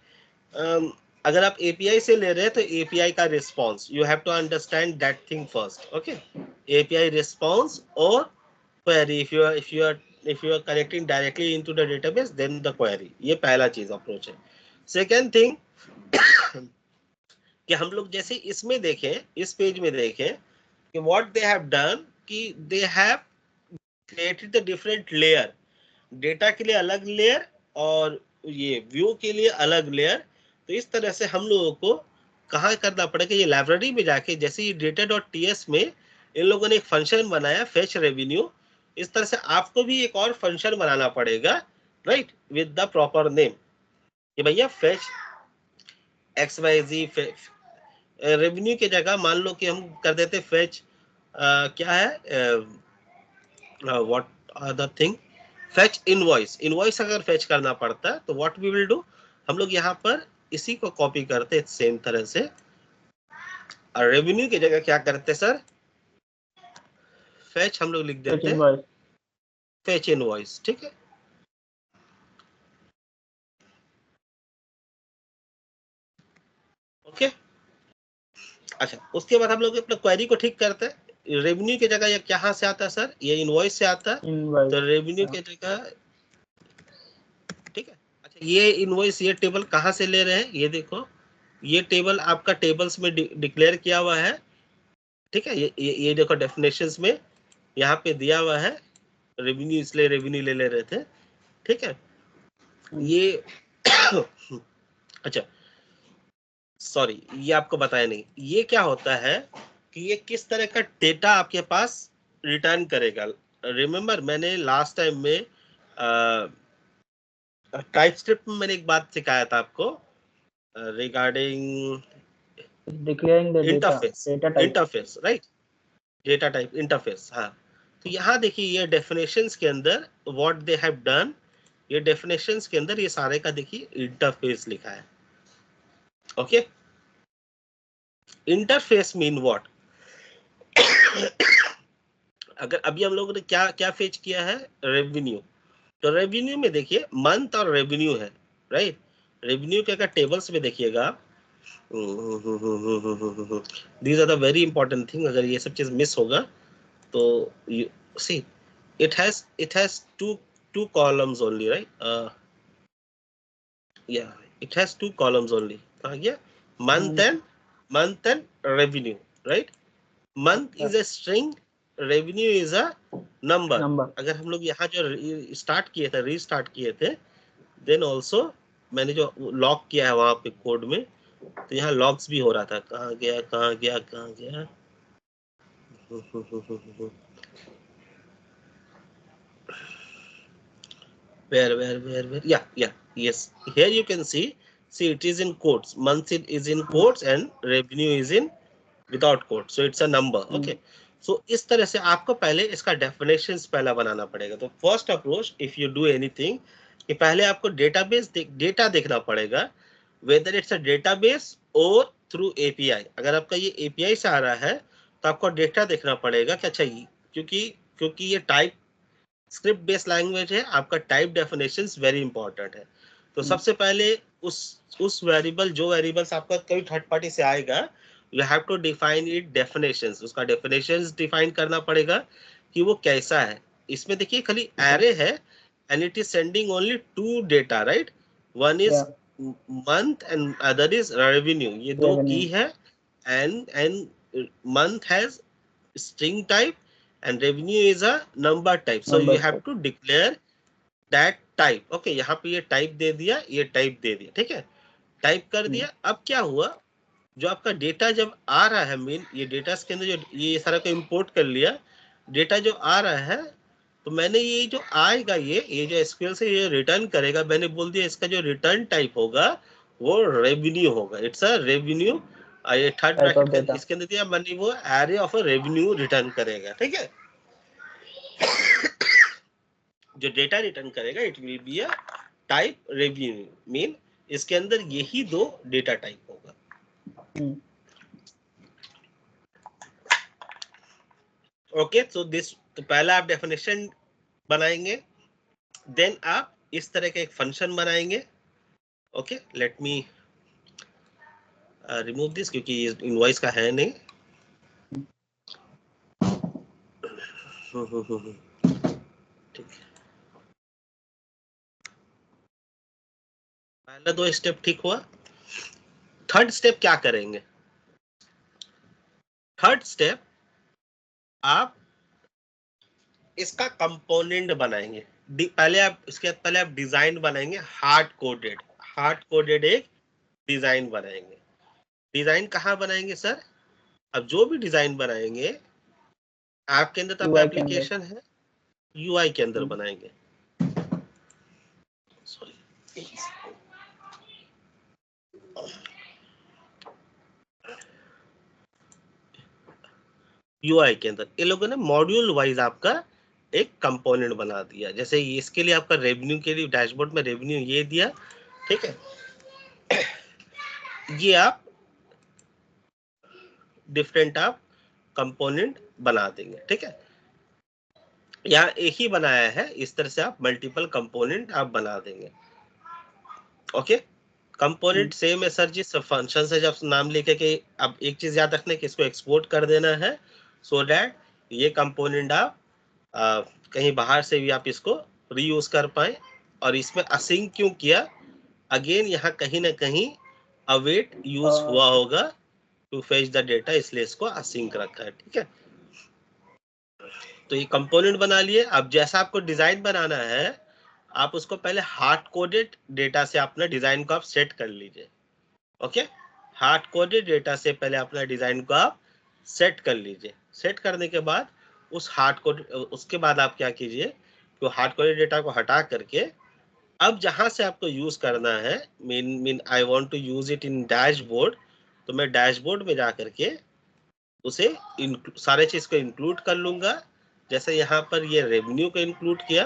अगर आप एपीआई से ले रहे हैं तो एपीआई का response, you have to understand that thing first, okay. API response और query, if you are connecting directly into the database, then the query, ये पहला चीज अप्रोच है। सेकेंड थिंग कि हम लोग जैसे इसमें देखें, इस पेज में देखें कि what they have done, कि they have created the different layer, data के लिए अलग लेयर और ये व्यू के लिए अलग लेयर। तो इस तरह से हम लोगों को कहाँ करना पड़ेगा, ये लाइब्रेरी में जाके, जैसे ये data.ts में इन लोगों ने एक फंक्शन बनाया फेच रेवेन्यू, इस तरह से आपको भी एक और फंक्शन बनाना पड़ेगा, right, with the proper name कि भैया फेच XYZ। रेवेन्यू की जगह मान लो कि हम कर देते फेच क्या है, what are the thing, fetch invoice. Invoice अगर फेच करना पड़ता है तो व्हाट वी विल डू, हम लोग यहाँ पर इसी को कॉपी करते हैं सेम तरह से, और रेवेन्यू की जगह क्या करते सर, फेच हम लोग लिख देते हैं फेच इनवॉइस, ठीक है। ओके, अच्छा, उसके बाद हम लोग अपना क्वेरी को ठीक करते हैं। रेवेन्यू की जगह ये कहाँ से आता है सर, ये इनवॉइस से आता है, तो रेवेन्यू की जगह, ठीक है। अच्छा, ये इनवॉइस, ये टेबल कहाँ से ले रहे हैं, ये देखो, ये टेबल आपका टेबल्स में डिक्लेयर किया हुआ है, ठीक है। ये देखो डेफिनेशंस में यहाँ पे दिया हुआ है रेवेन्यू, इसलिए रेवेन्यू ले रहे थे, ठीक है। ये अच्छा, सॉरी, ये आपको बताया नहीं, ये क्या होता है कि ये किस तरह का डेटा आपके पास रिटर्न करेगा। रिमेम्बर मैंने लास्ट टाइम में टाइपस्क्रिप्ट में मैंने एक बात सिखाया था आपको regarding declaring the interface, right, data type interface. हाँ, तो यहाँ देखिए ये डेफिनेशंस के अंदर व्हाट दे हैव डन, ये डेफिनेशंस के अंदर ये सारे का देखिए इंटरफेस लिखा है, ओके। इंटरफेस मीन व्हाट, अगर अभी हम लोगों ने क्या क्या फेच किया है, रेवेन्यू, तो रेवेन्यू में देखिए मंथ और रेवेन्यू है, राइट। रेवेन्यू के अगर टेबल्स में देखिएगा, these are the very important thing, अगर ये सब चीज मिस होगा तो सी it has two columns only, right? Yeah, it has two columns only. Yeah, month and revenue, right? Month is a string, revenue is a number. अगर हम लोग यहाँ जो स्टार्ट किए थे, रीस्टार्ट किए थे, देन ऑल्सो मैंने जो लॉक किया है वहां पे कोड में, तो यहाँ लॉग्स भी हो रहा था, कहाँ गया कहाँ गया कहाँ गया, where yeah, yes, here you can see it is in quotes, month is in quotes and revenue is in without quotes, so it's a number, okay. So इस तरह से आपको पहले इसका डेफिनेशंस पहला बनाना पड़ेगा। तो first approach if you do anything, कि पहले आपको डेटाबेस डेटा देखना पड़ेगा, वेदर इट्स अ डेटाबेस और थ्रू एपीआई। अगर आपका ये एपीआई से आ रहा है तो आपको डेटा देखना पड़ेगा कि अच्छा, क्योंकि ये टाइप स्क्रिप्ट बेस्ड लैंग्वेज है, आपका टाइप डेफिनेशंस वेरी इंपॉर्टेंट है। तो सबसे पहले उस वेरिएबल, जो वेरिएबल्स आपका कोई थर्ड पार्टी से आएगा, you have to define it definitions, उसका डेफिनेशंस डिफाइन करना पड़ेगा कि वो कैसा है। इसमें देखिए खाली एरे है and it is sending only two data, right, one is month and other is revenue, ये दो की है, and month has string type and revenue is a number type, so you have to declare that type, okay, यहाँ पे ये type दे दिया, ये type दे दिया, ठीक है, टाइप कर दिया। अब क्या हुआ, जो आपका डेटा जब आ रहा है मेन, ये डेटा के अंदर जो ये सारा को इंपोर्ट कर लिया, डेटा जो आ रहा है, तो मैंने ये जो आएगा ये जो एसक्यूएल से ये रिटर्न करेगा, मैंने बोल दिया इसका जो रिटर्न टाइप होगा वो रेवेन्यू होगा, इट्स अ रेवेन्यू। ये थर्ड ब्रैकेट इसके अंदर दिया मैंने, वो array of a revenue return करेगा, ठीक है। जो डेटा रिटर्न करेगा it will be a type revenue, mean इसके अंदर यही दो डेटा टाइप होगा। ओके, सो दिस, तो पहला आप डेफिनेशन बनाएंगे, देन आप इस तरह का एक फंक्शन बनाएंगे। Okay, let me remove this क्योंकि ये इनवॉइस का है नहीं। ठीक है, पहला दो स्टेप ठीक हुआ। थर्ड स्टेप क्या करेंगे? थर्ड स्टेप आप इसका कंपोनेंट बनाएंगे। पहले आप इसके पहले आप डिजाइन बनाएंगे, हार्ड कोडेड एक डिजाइन बनाएंगे। डिजाइन कहाँ बनाएंगे सर? अब जो भी डिजाइन बनाएंगे आपके अंदर तो आपका एप्लीकेशन है, यूआई के अंदर बनाएंगे। सॉरी, यूआई के अंदर ये लोगों ने मॉड्यूल वाइज आपका एक कंपोनेंट बना दिया। जैसे इसके लिए आपका रेवेन्यू के लिए डैशबोर्ड में रेवेन्यू ये दिया, ठीक है, ये आप डिफरेंट आप कंपोनेंट बना देंगे, ठीक है। यहाँ एक ही बनाया है, इस तरह से आप मल्टीपल कंपोनेंट आप बना देंगे। ओके, कंपोनेंट सेम है सर, जिस फंक्शन से जब नाम लिखे कि अब एक चीज याद रखना कि इसको एक्सपोर्ट कर देना है, सो दैट ये कंपोनेंट आप कहीं बाहर से भी आप इसको रीयूज कर पाए। और इसमें असिंक क्यों किया? अगेन यहाँ कहीं ना कहीं अवेट यूज हुआ होगा टू फेच द डेटा, इसलिए इसको असिंक रखा है, ठीक है। तो ये कंपोनेंट बना लिए। अब जैसा आपको डिजाइन बनाना है, आप उसको पहले हार्ड कोडेड डेटा से अपना डिजाइन को आप सेट कर लीजिए। ओके, हार्ड कोडेड डेटा से पहले अपना डिजाइन को आप सेट कर लीजिए। सेट करने के बाद उस हार्ड कोड, उसके बाद आप क्या कीजिए, तो हार्ड कोडेड डेटा को हटा करके अब जहां से आपको यूज करना है, mean I want to use it in dashboard, तो मैं डैशबोर्ड में जा करके उसे सारे चीज को इंक्लूड कर लूंगा। जैसे यहाँ पर ये रेवेन्यू को इंक्लूड किया,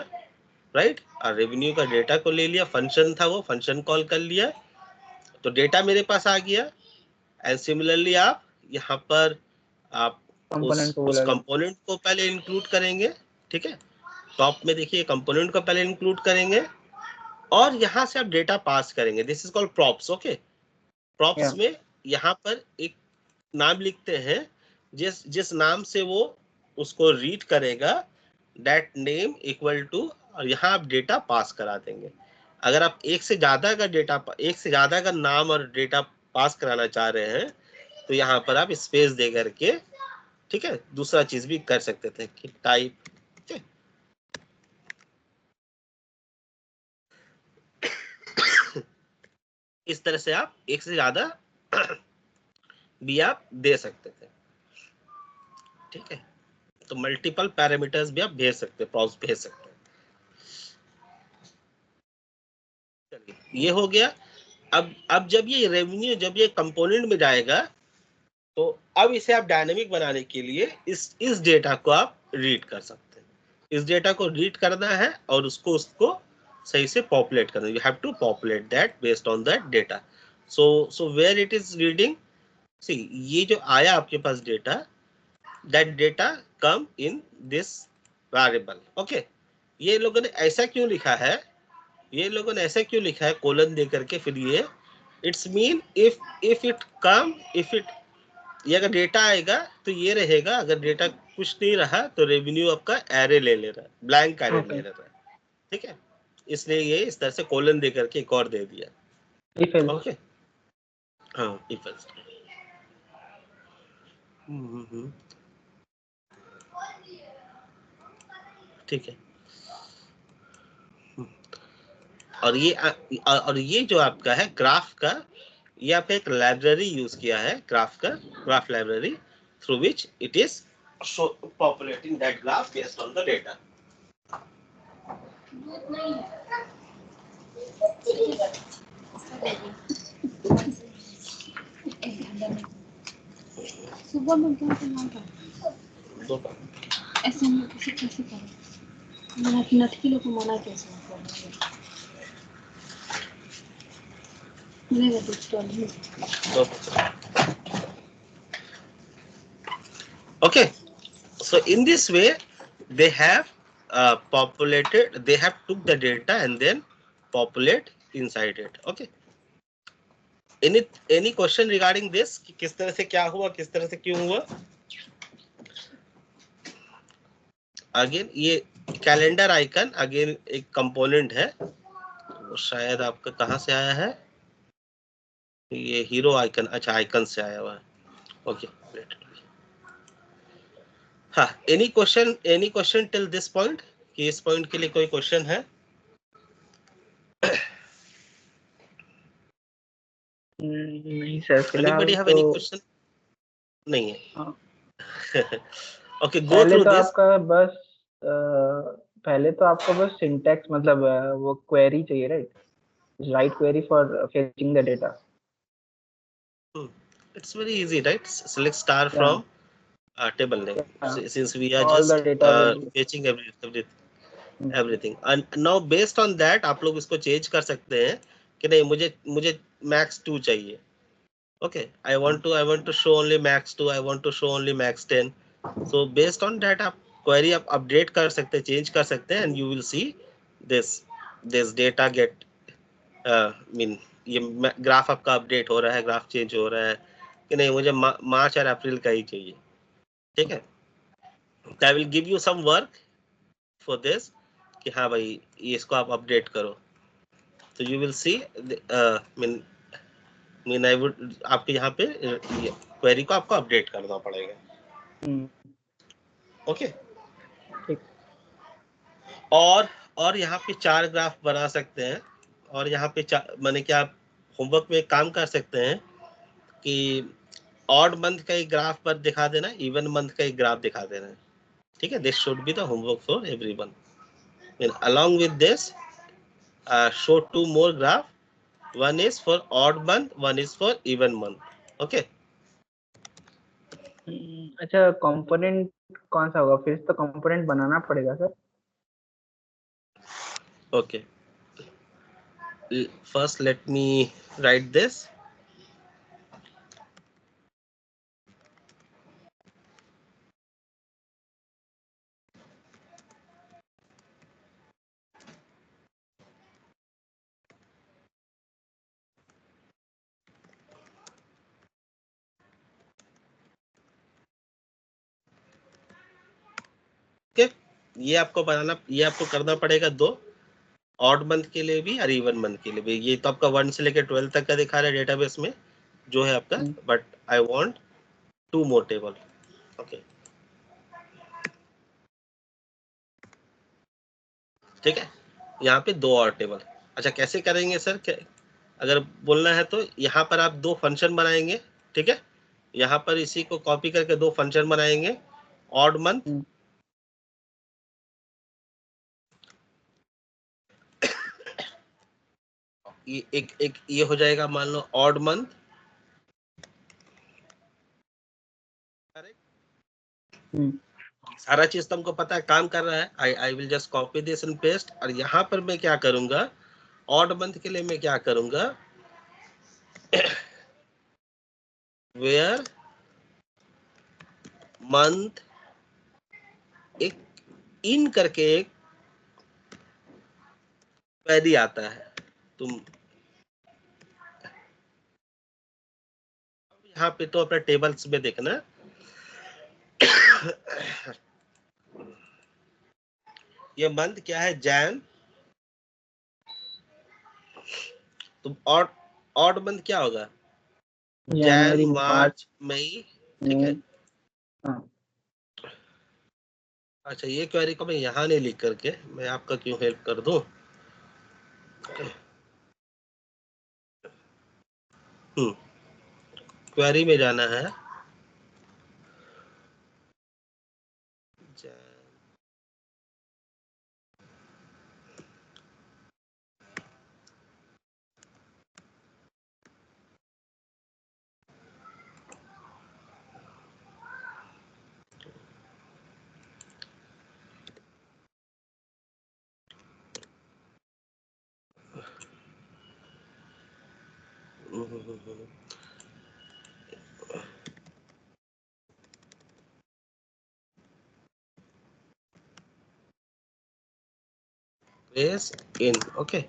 राइट, और रेवेन्यू का डेटा को ले लिया, फंक्शन था वो फंक्शन कॉल कर लिया, तो डेटा मेरे पास आ गया। एंड सिमिलरली आप यहाँ पर आप उस कंपोनेंट को पहले इंक्लूड करेंगे, ठीक है। टॉप में देखिए कंपोनेंट को पहले इंक्लूड करेंगे और यहाँ से आप डेटा पास करेंगे। This is called props. Okay, props में यहाँ पर एक नाम लिखते हैं, जिस जिस नाम से वो उसको रीड करेगा, दैट नेम इक्वल टू, और यहाँ आप डेटा पास करा देंगे। अगर आप एक से ज्यादा का नाम और डेटा पास कराना चाह रहे हैं, तो यहाँ पर आप स्पेस दे करके, ठीक है, दूसरा चीज भी कर सकते थे कि टाइप, ठीक है। इस तरह से आप एक से ज्यादा भी आप दे सकते थे, ठीक है। तो मल्टीपल पैरामीटर्स भी आप भेज सकते, प्रॉप्स भेज सकते हैं। चलिए, ये हो गया। अब जब ये रेवेन्यू जब ये कंपोनेंट में जाएगा, तो अब इसे आप डायनेमिक बनाने के लिए इस डेटा को आप रीड कर सकते हैं। इस डेटा को रीड करना है और उसको सही से पॉपुलेट करना है। You have to populate that based on that data. So where it is reading, see ये जो आया आपके पास data, that data come in this variable. Okay, ये लोगों ने ऐसा क्यों लिखा है, ये लोगों ने ऐसा क्यों लिखा है कोलन दे करके, फिर ये it's mean if it come, if it, ये अगर डेटा आएगा तो ये रहेगा, अगर डेटा कुछ नहीं रहा तो रेवेन्यू आपका एरे ले रहा है, ब्लैंक एरे ले रहा है, ठीक है। इसलिए ये इस तरह से कोलन दे करके एक और दे दिया। ओके, हाँ, इफ एल्स, ठीक है। और ये जो आपका है ग्राफ का, ये आपका एक लाइब्रेरी यूज किया है ग्राफ का, graph library, through which it is populating that graph based on the data. सुबह में क्या करना था? ऐसे में कैसे करें? नटकी लोग को मना कैसे करें? मिलेगा तो Okay, so in this way they have populated, they have took the data and then populate inside it. Okay, any question regarding this कि किस तरह से क्या हुआ, किस तरह से क्यों हुआ? अगेन ये कैलेंडर आइकन अगेन एक कंपोनेंट है, वो शायद आपका कहाँ से आया है, ये हीरो आइकन, अच्छा आइकन से आया हुआ है. ओके, हाँ, any question till this point, कि इस पॉइंट के लिए कोई क्वेश्चन है? नहीं सर, फिलहाल Anybody have तो any question? नहीं है. हाँ, Okay, go through तो this. आपका बस पहले तो आपको बस सिंटैक्स मतलब वो क्वेरी चाहिए, right? Right query for fetching the data. It's very easy, right? Select star Yeah. from table name. Yeah. Since we are All the just data will be. fetching everything, and now based on that आप लोग इसको change कर सकते हैं कि नहीं मुझे max 2 चाहिए. Okay, I want to show only max 2, I want to show only max 10. So based on that आप query आप update कर सकते हैं, change कर सकते हैं, and you will see this data get mean ये ग्राफ आपका अपडेट हो रहा है, ग्राफ चेंज हो रहा है कि नहीं, मुझे मार्च और अप्रैल का ही चाहिए. ठीक है, I will give you some work for this कि हाँ भाई ये इसको आप अपडेट करो. तो you will see mean I would आपके यहाँ पे क्वेरी को आपको अपडेट करना पड़ेगा. ओके, ठीक. और यहाँ पे 4 ग्राफ बना सकते हैं, और यहाँ पे माने कि आप होमवर्क में काम कर सकते हैं कि ऑड मंथ का एक ग्राफ पर दिखा देना, इवन मंथ का एक ग्राफ दिखा देना. ठीक है, this should be the homework for everyone. along with this show 2 more graph, one is for odd month, one is for even month. Okay, अच्छा, कंपोनेंट कौन सा होगा? फिर तो कंपोनेंट बनाना पड़ेगा sir. okay, first let me write this. Okay, ये आपको बनाना, ये आपको करना पड़ेगा 2, ऑड मंथ के लिए भी और इवन मंथ के लिए भी. ये तो आपका 1 से लेकर 12 तक का दिखा रहा है डेटाबेस में जो है आपका, but I want 2 more table. Okay, ठीक है, यहाँ पे 2 और टेबल. अच्छा, कैसे करेंगे सर? अगर बोलना है तो यहाँ पर आप 2 फंक्शन बनाएंगे. ठीक है, यहाँ पर इसी को कॉपी करके 2 फंक्शन बनाएंगे. ऑड मंथ, ये एक ये हो जाएगा, मान लो ऑड मंथ. सारा चीज तो हमको पता है, काम कर रहा है. I will just copy this and paste. और यहाँ पर मैं क्या करूंगा, ऑड मंथ के लिए मैं क्या करूंगा, वेयर मंथ एक इन करके एक क्वेरी आता है. तुम यहाँ पे तो अपने टेबल्स में देखना, ये मंथ क्या है, जैन. तो ऑड मंथ क्या होगा, जनवरी, जैन, मार्च, मई. ठीक है, अच्छा ये क्वेरी को मैं यहाँ नहीं लिख करके मैं आपका क्यों हेल्प कर दूं. क्वेरी में जाना है, place in. Okay.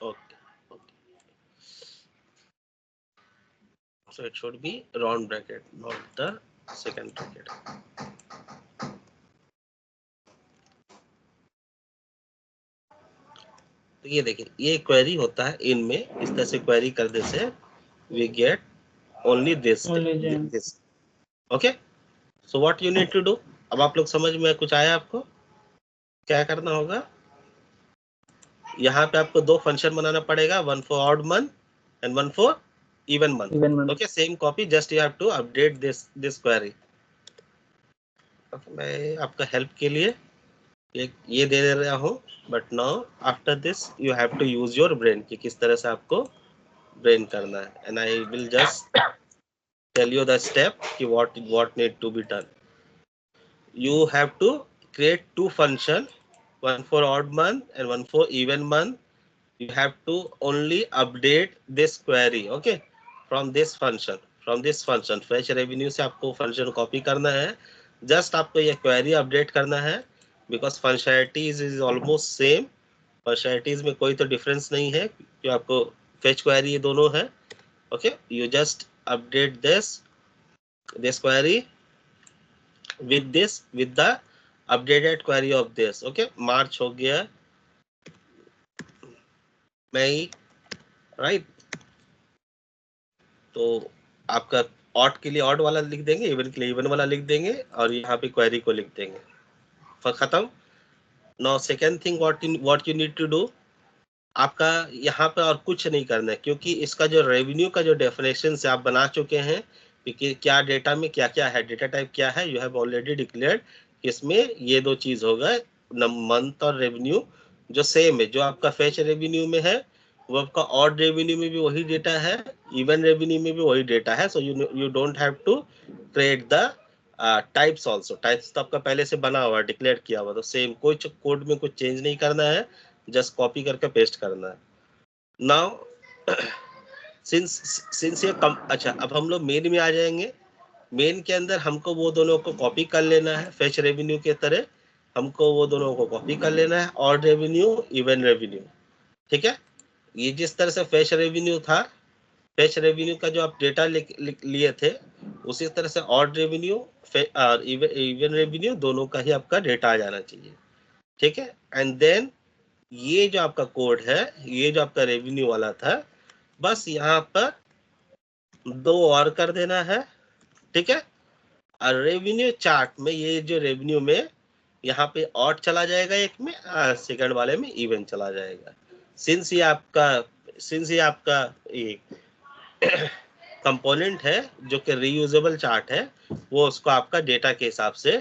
Okay. So it should be round bracket, not the second bracket. तो ये देखिए, ये क्वेरी होता है इनमें, इस तरह से क्वेरी करने से we get only this. Okay. So what you need to do? अब आप लोग समझ में कुछ आया आपको? क्या करना होगा? यहाँ पे आपको दो फंक्शन बनाना पड़ेगा, one for odd month and one for even month. Okay, same copy, just you have to update this query. मैं आपका हेल्प के लिए ये दे रहा हूँ, but now after this you have to use your brain कि किस तरह से आपको ब्रेन करना है, and I will just tell you the step कि what need to be done. You have to create two function, one for odd month and one for even month. You have to only update this query, okay, from this function fetch revenue से आपको function copy करना है, just आपको ये query update करना है, because functionalities is almost same, functionalities में कोई तो डिफरेंस नहीं है, जो आपको फेच क्वेरी ये दोनों है. Okay, you just update this query with the updated query of this. Okay, मार्च हो गया, मई, राइट. तो आपका ऑड के लिए ऑड वाला लिख देंगे, इवन के लिए इवन वाला लिख देंगे, और यहाँ पे क्वेरी को लिख देंगे. खत्म. Now second thing what you need to do, आपका यहाँ पे और कुछ नहीं करना है, क्योंकि इसका जो रेवेन्यू का जो डेफिनेशन से आप बना चुके हैं कि क्या डेटा में क्या क्या है, डेटा टाइप क्या है, यू हैव ऑलरेडी डिक्लेयर्ड. इसमें ये दो चीज होगा, मंथ और रेवेन्यू जो सेम है, जो आपका फेच रेवेन्यू में है वो आपका ऑड रेवेन्यू में भी वही डेटा है, इवन रेवेन्यू में भी वही डेटा है. So you don't have to create the types also. Types तो आपका पहले से बना हुआ, डिक्लेयर किया हुआ, तो सेम कोई कोड में कुछ चेंज नहीं करना है, जस्ट कॉपी करके पेस्ट करना है. नाउ सिंस ये अच्छा, अब हम लोग मेन में आ जाएंगे. मेन के अंदर हमको वो दोनों को कॉपी कर लेना है, फेच रेवेन्यू के तरह हमको वो दोनों को कॉपी कर लेना है, ऑड रेवेन्यू, इवन रेवेन्यू. ठीक है, ये जिस तरह से फेच रेवेन्यू था, फेच रेवेन्यू का जो आप डेटा लिए थे, उसी तरह से ऑड रेवेन्यू और इवन रेवेन्यू दोनों का ही आपका डेटा आ जाना चाहिए. ठीक है, एंड देन ये जो आपका कोड है, ये जो आपका रेवेन्यू वाला था, बस यहाँ पर दो और कर देना है. ठीक है, और रेवेन्यू चार्ट में ये जो रेवेन्यू में यहाँ पे ऑड चला जाएगा एक में, सेकंड वाले में इवन चला जाएगा. सिंस ये आपका एक कंपोनेंट है जो कि रीयूजेबल चार्ट है, वो उसको आपका डेटा के हिसाब से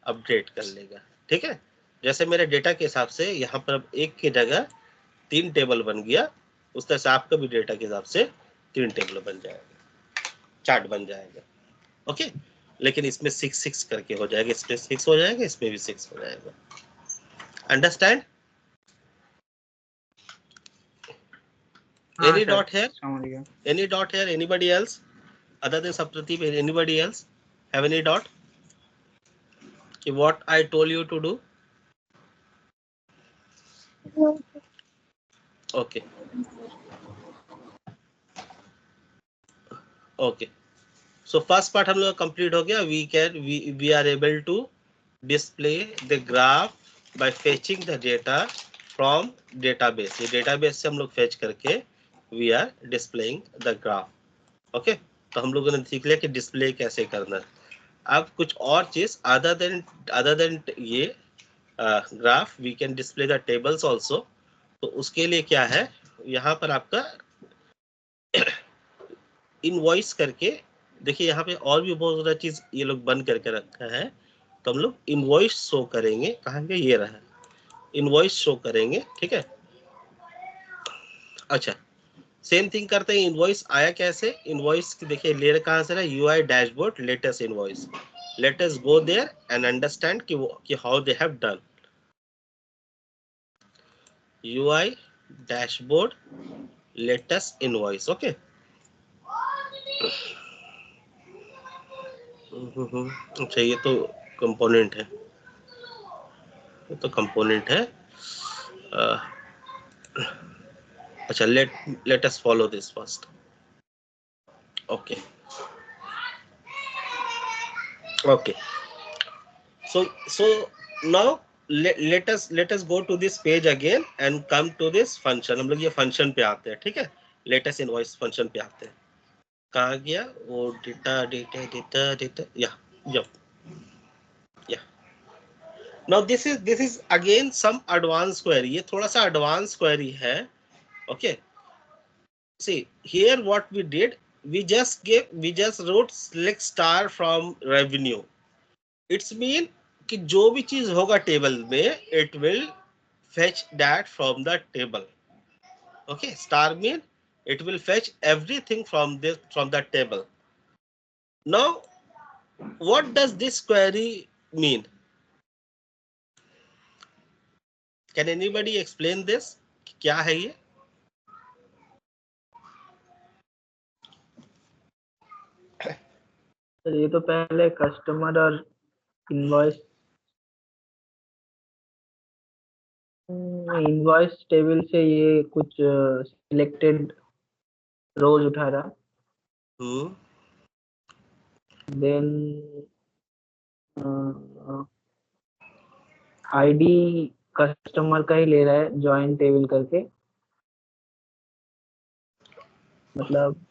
अपडेट कर लेगा. ठीक है, जैसे मेरे डेटा के हिसाब से यहाँ पर एक की जगह 3 टेबल बन गया, उस तरह से आपका भी डेटा के हिसाब से 3 टेबल बन जाएगा, चार्ट बन जाएगा. ओके, लेकिन इसमें 6 करके हो जाएगा, इसमें 6 हो जाएगा, इसमें भी 6 हो जाएगा. Understand? Any dot here? Any dot here? Anybody else? Other than Sapradeep, anybody else have any dot? What I told you to do? Okay. Okay. So first part हम लोग complete हो गया. We are able to display the graph by fetching the data from database. ये database से हम लोग fetch करके we are displaying the graph. Okay. तो हम लोगों ने सीख लिया कि डिस्प्ले कैसे करना है। अब कुछ और चीज अदर देन ये graph we can display the tables also. तो उसके लिए क्या है, यहाँ पर आपका इनवॉइस करके देखिए, यहाँ पे और भी बहुत ज़्यादा चीज ये लोग बंद करके रखा है। तो हम लोग इनवॉइस शो करेंगे, कहाँ पे ये रहा, इनवॉइस शो करेंगे, ठीक है। अच्छा, सेम थिंग करते हैं, इनवॉइस आया कैसे, इनवॉइस देखिए लेयर कहाँ से रहा, UI dashboard latest invoice. Let us go there and understand कि how they have done. UI dashboard latest invoice, okay. अच्छा, ये तो कंपोनेंट है, ये तो कंपोनेंट है। अच्छा, let us follow this first. Okay. So now let us go to this page again and come to this function. हम लोग ये फंक्शन पे आते हैं, ठीक है। लेटेस्ट इनवॉइस फंक्शन पे आते हैं। कहाँ गया वो, डेटा या now this is again some advanced query. ये थोड़ा सा advanced query है, okay. See here what we did, we just wrote select star from revenue. It's mean कि जो भी चीज होगा टेबल में, it will fetch that from the table. Okay, star mean it will fetch everything from the table. Now what does this query mean? Can anybody explain this? क्या है ये? तो ये तो पहले कस्टमर और इनवॉइस टेबल से ये कुछ सिलेक्टेड रोज उठा रहा, देन आईडी कस्टमर का ही ले रहा है ज्वाइन टेबल करके, मतलब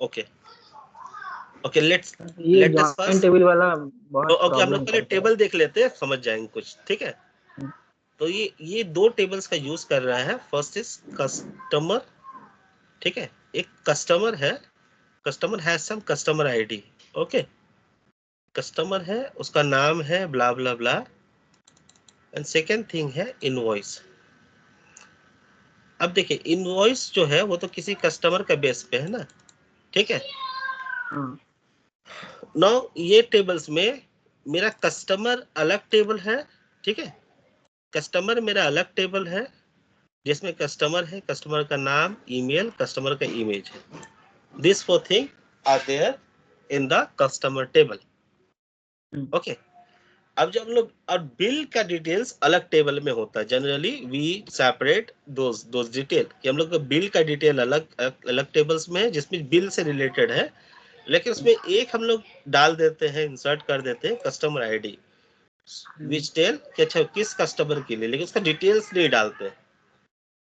ओके लेट्स ये ज्वाइन टेबल वाला बहुत ओके, हम लोग प्रॉब्लम पहले टेबल देख लेते हैं, समझ जाएंगे कुछ, ठीक है। तो ये दो टेबल्स का यूज कर रहा है। फर्स्ट इज कस्टमर, ठीक है। एक कस्टमर है, customer has some customer ID, okay. Customer है, उसका नाम है blah blah blah, and second thing है इनवॉइस। अब देखिए इनवॉइस जो है वो तो किसी कस्टमर का बेस पे है ना, ठीक है। नाउ ये टेबल्स में मेरा कस्टमर अलग टेबल है, ठीक है। कस्टमर मेरा अलग टेबल है जिसमें कस्टमर है, कस्टमर का नाम, ईमेल, कस्टमर का इमेज है। This four thing are there in the customer table, okay. अब जब हम लोग, और बिल का डिटेल्स अलग टेबल में होता है। Generally we separate those detail, कि हम लोग का बिल का डिटेल अलग टेबल्स में है जिसमें बिल से रिलेटेड है, लेकिन उसमें एक हम लोग डाल देते हैं, इंसर्ट कर देते हैं कस्टमर आईडी, विच टेल कि अच्छा किस कस्टमर के लिए, लेकिन उसका डिटेल्स नहीं डालते।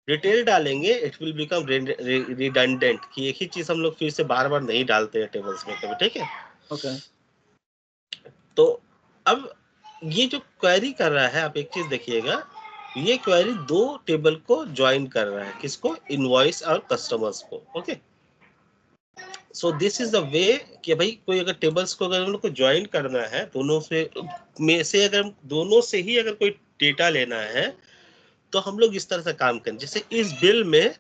डिटेल डालेंगे इट विल बिकम रिडंडेंट, कि एक ही चीज हम लोग फिर से बार बार नहीं डालते हैं टेबल्स में कभी, ठीक है। ओके। तो अब ये जो क्वेरी कर रहा है, आप एक चीज देखिएगा, ये क्वेरी दो टेबल को ज्वाइन कर रहा है, किसको, इनवॉइस और कस्टमर्स को, okay. So this is the way कि भाई कोई अगर टेबल्स को अगर हम लोग को ज्वाइन करना है, दोनों से में से अगर दोनों से ही अगर कोई डेटा लेना है, तो हम लोग इस तरह से काम करें। जैसे इस बिल में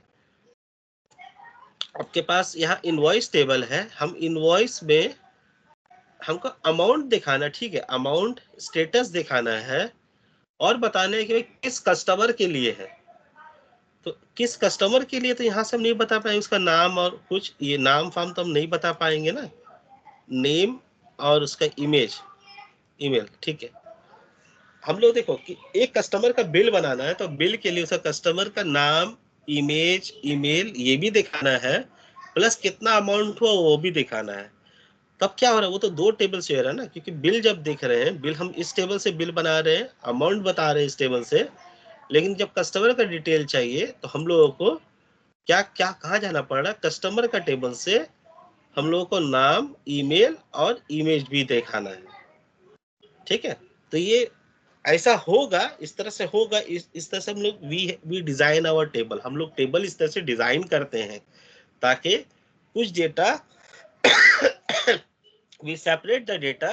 आपके पास यहाँ इनवॉइस टेबल है, हम इनवॉइस में हमको अमाउंट दिखाना, ठीक है, अमाउंट स्टेटस दिखाना है और बताना है कि भाई किस कस्टमर के लिए है। तो किस कस्टमर के लिए, तो यहाँ से हम नहीं बता पाएंगे उसका नाम और कुछ, ये नाम फार्म तो हम नहीं बता पाएंगे ना, नेम और उसका ईमेल, ठीक है। हम लोग देखो कि एक कस्टमर का बिल बनाना है, तो बिल के लिए उसका कस्टमर का नाम, ईमेल ये भी दिखाना है, प्लस कितना अमाउंट हुआ वो भी दिखाना है। तब क्या हो रहा है, वो तो दो टेबल से हो रहा है ना, क्योंकि बिल जब देख रहे हैं, बिल हम इस टेबल से बिल बना रहे हैं, अमाउंट बता रहे हैं इस टेबल से, लेकिन जब कस्टमर का डिटेल चाहिए तो हम लोगों को क्या क्या कहाँ जाना पड़ रहा है, कस्टमर का टेबल से हम लोगों को नाम, ईमेल और इमेज भी दिखाना है, ठीक है। तो ये ऐसा होगा, इस तरह से होगा, इस तरह से हम लोग वी डिजाइन आवर टेबल, हम लोग टेबल इस तरह से डिजाइन करते हैं ताकि कुछ data we separate the data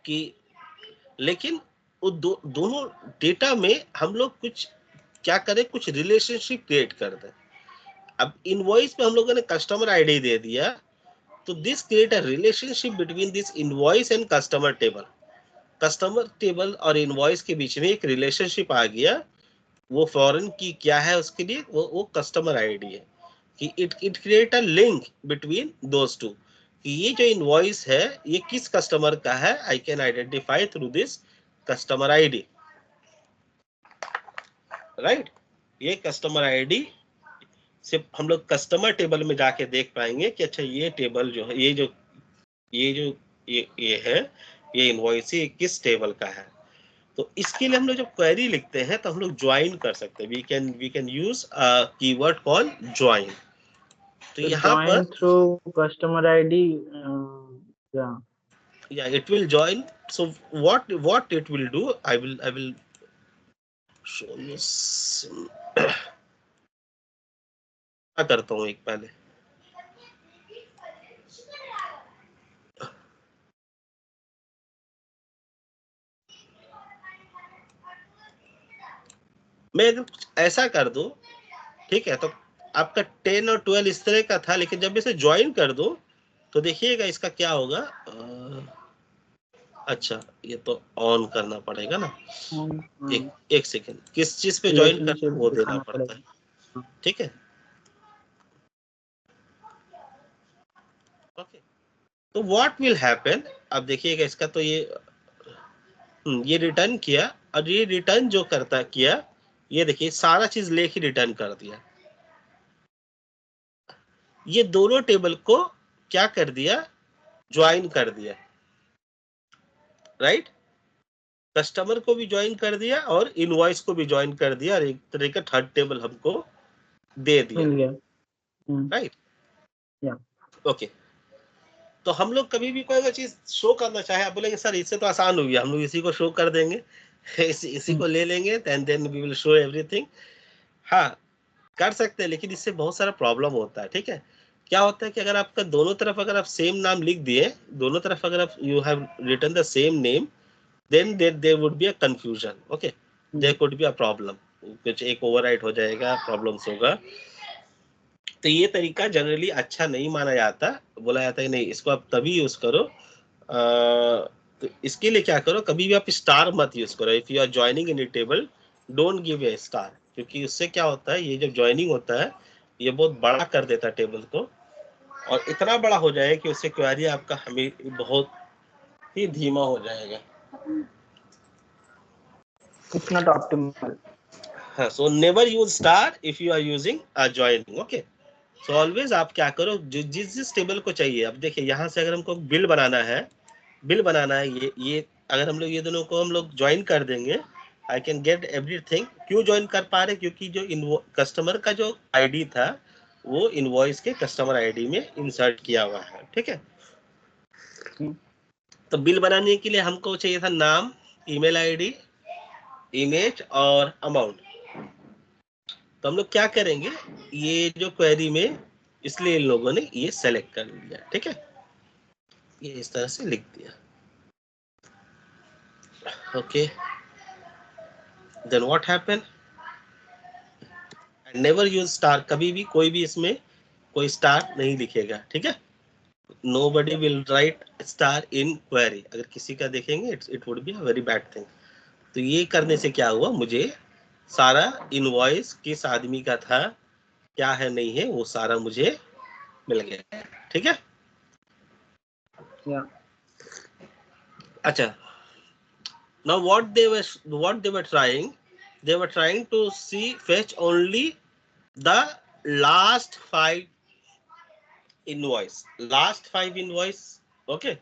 कि, लेकिन वो दोनों डेटा में हम लोग कुछ क्या करें, कुछ रिलेशनशिप क्रिएट कर दें। अब इनवॉइस पे हम लोगों ने कस्टमर आईडी दे दिया, तो this create a relationship between this invoice and customer table. Customer table और इनवॉइस के बीच में एक रिलेशनशिप आ गया। वो फॉरेन की क्या है उसके लिए, वो कस्टमर आईडी है कि it create a link between those two, कि ये जो इनवॉइस है ये किस कस्टमर का है, I can identify through this customer ID, right. ये कस्टमर आईडी से हम लोग कस्टमर टेबल में जाके देख पाएंगे कि अच्छा ये टेबल जो है, ये है, ये इनवॉइस किस टेबल का है। तो इसके लिए हम लोग जब क्वेरी लिखते हैं तो हम लोग ज्वाइन कर सकते हैं, we can use keyword call join. तो यहाँ पर through customer ID, yeah, it will join. So what it will do, I will show you क्या करता हूँ एक पहले, मैं अगर कुछ ऐसा कर दूं, ठीक है, तो आपका 10 और 12 इस तरह का था, लेकिन जब इसे ज्वाइन कर दो तो देखिएगा इसका क्या होगा। अच्छा, ये तो ऑन करना पड़ेगा ना, एक सेकेंड, किस चीज पे ज्वाइन करना वो देना पड़ता है, ठीक है। ओके, तो व्हाट विल हैपन, अब देखिएगा इसका तो ये रिटर्न किया, और ये रिटर्न जो करता किया, ये देखिए सारा चीज लेके रिटर्न कर दिया। ये दोनों टेबल को क्या कर दिया, ज्वाइन कर दिया, राइट। कस्टमर को भी ज्वाइन कर दिया और इनवॉइस को भी ज्वाइन कर दिया, और एक तरह का थर्ड टेबल हमको दे दिया, राइट। ओके, तो हम लोग कभी भी कोई अगर चीज शो करना चाहे, आप बोलेंगे सर इससे तो आसान हो गया, हम लोग इसी को शो कर देंगे, इसी को ले लेंगे, then we will show everything. हाँ, कर सकते हैं, लेकिन इससे बहुत सारा प्रॉब्लम होता है, ठीक है। क्या होता है कि अगर आपका दोनों तरफ अगर आप सेम नाम लिख दिए, दोनों तरफ अगर आप you have written the same name, then there would be a confusion, okay, there could be a problem, कुछ एक ओवरराइट हो जाएगा, प्रॉब्लम्स होगा। तो ये तरीका जनरली अच्छा नहीं माना जाता, बोला जाता है नहीं इसको आप तभी यूज करो, तो इसके लिए क्या करो, कभी भी आप स्टार मत यूज करो। If you are joining in a table, don't give a star, क्योंकि उससे क्या होता है, ये जब ज्वाइनिंग होता है ये बहुत बड़ा कर देता है टेबल को, और इतना बड़ा हो जाए कि उससे क्वेरी आपका हमें बहुत ही धीमा हो जाएगा। It's not optimal. हाँ, so never use star if you are using a joining, okay? So always आप क्या करो, जिस टेबल को चाहिए, अब देखिए यहाँ से अगर हमको बिल बनाना है, ये अगर हम लोग ये दोनों को हम लोग ज्वाइन कर देंगे, आई कैन गेट एवरीथिंग। क्यों ज्वाइन कर पा रहे, क्योंकि जो कस्टमर का जो आईडी था वो इनवॉइस के कस्टमर आईडी में इंसर्ट किया हुआ है, ठीक है। तो बिल बनाने के लिए हमको चाहिए था नाम, ईमेल आईडी, इमेज और अमाउंट। तो हम लोग क्या करेंगे, ये जो क्वेरी में, इसलिए इन लोगों ने ये सेलेक्ट कर लिया, ठीक है, ये इस तरह से लिख दिया, okay. Then what happen, never use star, कभी भी कोई भी इसमें कोई स्टार नहीं लिखेगा, ठीक है। Nobody will write star in query, अगर किसी का देखेंगे it would be a very bad thing. तो ये करने से क्या हुआ, मुझे सारा इनवॉइस किस आदमी का था, क्या है नहीं है, वो सारा मुझे मिल गया, ठीक है। अच्छा, now what they were trying, they were trying to see fetch only the last 5 invoice, okay।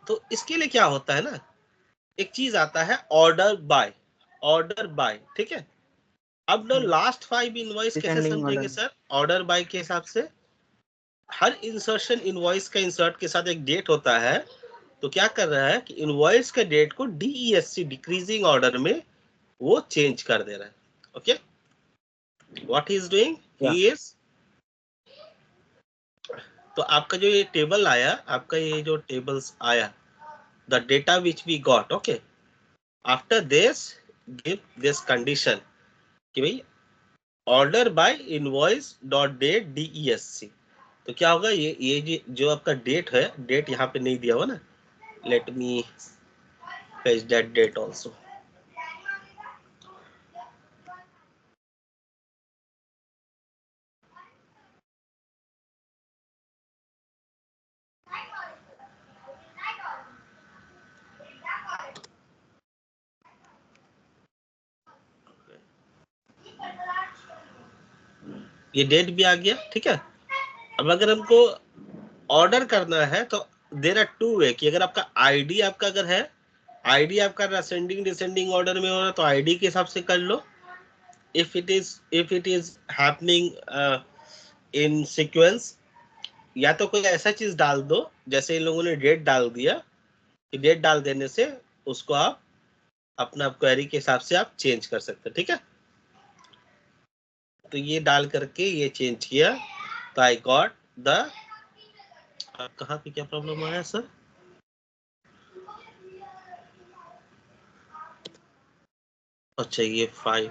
तो इसके लिए क्या होता है ना, एक चीज आता है ऑर्डर बाय, ठीक है। अब ना लास्ट 5 इनवॉइस कैसे समझेंगे सर, ऑर्डर बाय के हिसाब से, हर इंसर्शन इनवॉइस का इंसर्ट के साथ एक डेट होता है, तो क्या कर रहा है कि इनवॉइस के डेट को DESC डिक्रीजिंग ऑर्डर में वो चेंज कर दे रहा है. Okay, what he is doing, he is, तो आपका जो ये टेबल आया, आपका ये जो टेबल्स आया, the data which we got, okay, after this give this condition कि भाई order by invoice dot date DESC. तो क्या होगा, ये जो आपका डेट है, डेट यहाँ पे नहीं दिया हुआ ना, let me fetch that date also. ये डेट भी आ गया, ठीक है. अब अगर हमको ऑर्डर करना है तो देयर आर टू वे, कि अगर आपका आईडी आपका अगर है, आईडी आपका असेंडिंग डिसेंडिंग ऑर्डर में हो रहा है तो आईडी के हिसाब से कर लो. If it is happening in sequence, या तो कोई ऐसा चीज डाल दो जैसे इन लोगों ने डेट डाल दिया, कि डेट डाल देने से उसको आप अपना क्वेरी के हिसाब से आप चेंज कर सकते हैं, ठीक है. तो ये डाल करके ये चेंज किया, तो आई गॉट द, कहाँ पे क्या प्रॉब्लम आया सर, अच्छा ये 5,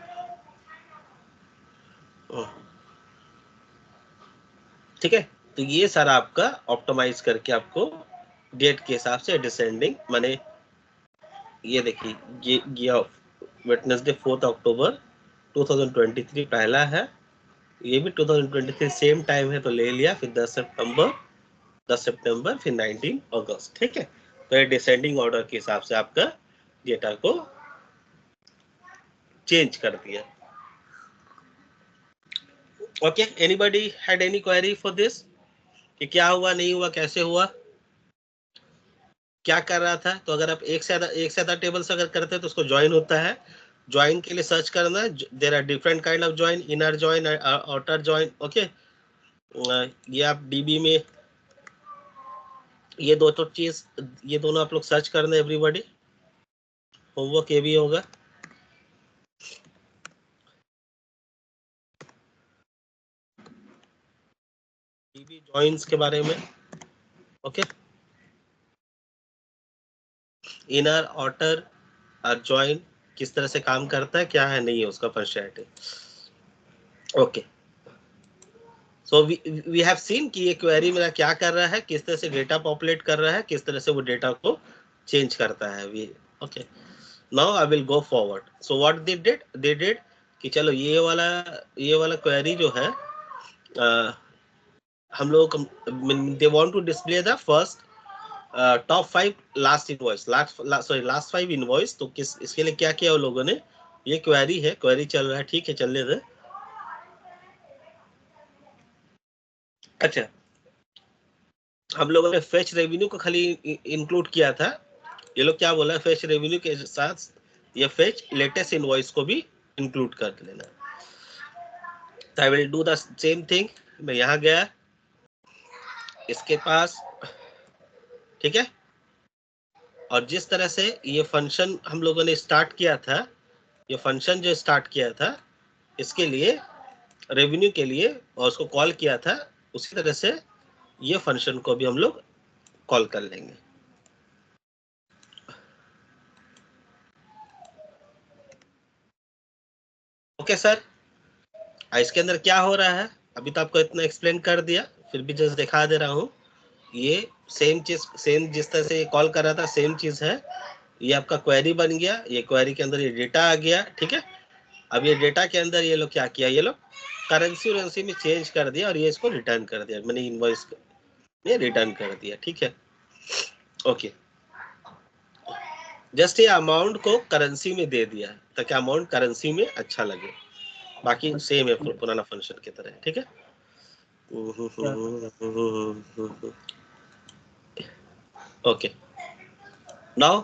ठीक है. तो ये सारा आपका ऑप्टिमाइज करके आपको डेट के हिसाब से डिसेंडिंग, माने ये देखिए, ये वेडनेसडे 4 अक्टूबर 2023 पहला है, ये भी 2023 सेम टाइम है तो ले लिया, फिर 10 सितंबर फिर 19 अगस्त, ठीक है. तो ये डिसेंडिंग ऑर्डर के हिसाब से आपका डेटा को चेंज कर दिया. Okay, anybody had any query for this, कि क्या हुआ, नहीं हुआ, कैसे हुआ, क्या कर रहा था. तो अगर आप एक से ज्यादा टेबल्स अगर करते हैं तो उसको ज्वाइन होता है. ज्वाइन के लिए सर्च करना है, there are different kind of join, inner join, outer join. Okay, ये आप डीबी में ये दो तो चीज, ये दोनों आप लोग सर्च करना, एवरीबॉडी होमवर्क ये भी होगा. डीबी ज्वाइंस के बारे में, ओके, इनर आउटर और ज्वाइन किस तरह से काम करता है, क्या है, नहीं है उसका functionality. Okay, so we have seen कि ये क्वेरी मेरा क्या कर रहा है, किस तरह से डेटा पॉपुलेट कर रहा है, किस तरह से वो डेटा को चेंज करता है. We okay, now I will go forward. So what they did कि चलो ये वाला क्वेरी जो है, हम लोग they want to display the first top 5 last invoice, last 5 invoice. तो किस इसके लिए क्या किया उन लोगों ने, ये क्वेरी है, क्वेरी चल रहा है, ठीक है, चलने दे. अच्छा, हम लोगों ने फेच रेवेन्यू को खाली इंक्लूड किया था. ये लोग क्या बोला, फेच रेवेन्यू के साथ ये फेच लेटेस्ट इनवॉइस को भी इंक्लूड कर लेना. तो I will do the same thing. मैं यहाँ गया इसके पास, ठीक है, और जिस तरह से ये फंक्शन हम लोगों ने स्टार्ट किया था, ये फंक्शन जो स्टार्ट किया था इसके लिए, रेवेन्यू के लिए, और उसको कॉल किया था, उसी तरह से ये फंक्शन को भी हम लोग कॉल कर लेंगे. ओके सर, इसके अंदर क्या हो रहा है, अभी तो आपको इतना एक्सप्लेन कर दिया, फिर भी जस्ट दिखा दे रहा हूँ. ये सेम चीज, सेम जिस तरह से कॉल कर रहा था सेम चीज है. ये आपका क्वेरी बन गया, ये क्वेरी के अंदर ये डेटा आ गया, ठीक है. अब ये डेटा के अंदर ये लोग क्या किया, ये लोग करेंसी में चेंज कर दिया और ये इसको रिटर्न कर दिया, मैंने इनवॉइस में रिटर्न कर दिया, ठीक है. ओके, जस्ट ये अमाउंट को करेंसी में दे दिया ताकि अमाउंट करेंसी में अच्छा लगे, बाकी सेम है पुराना फंक्शन की तरह, ठीक है. Okay, now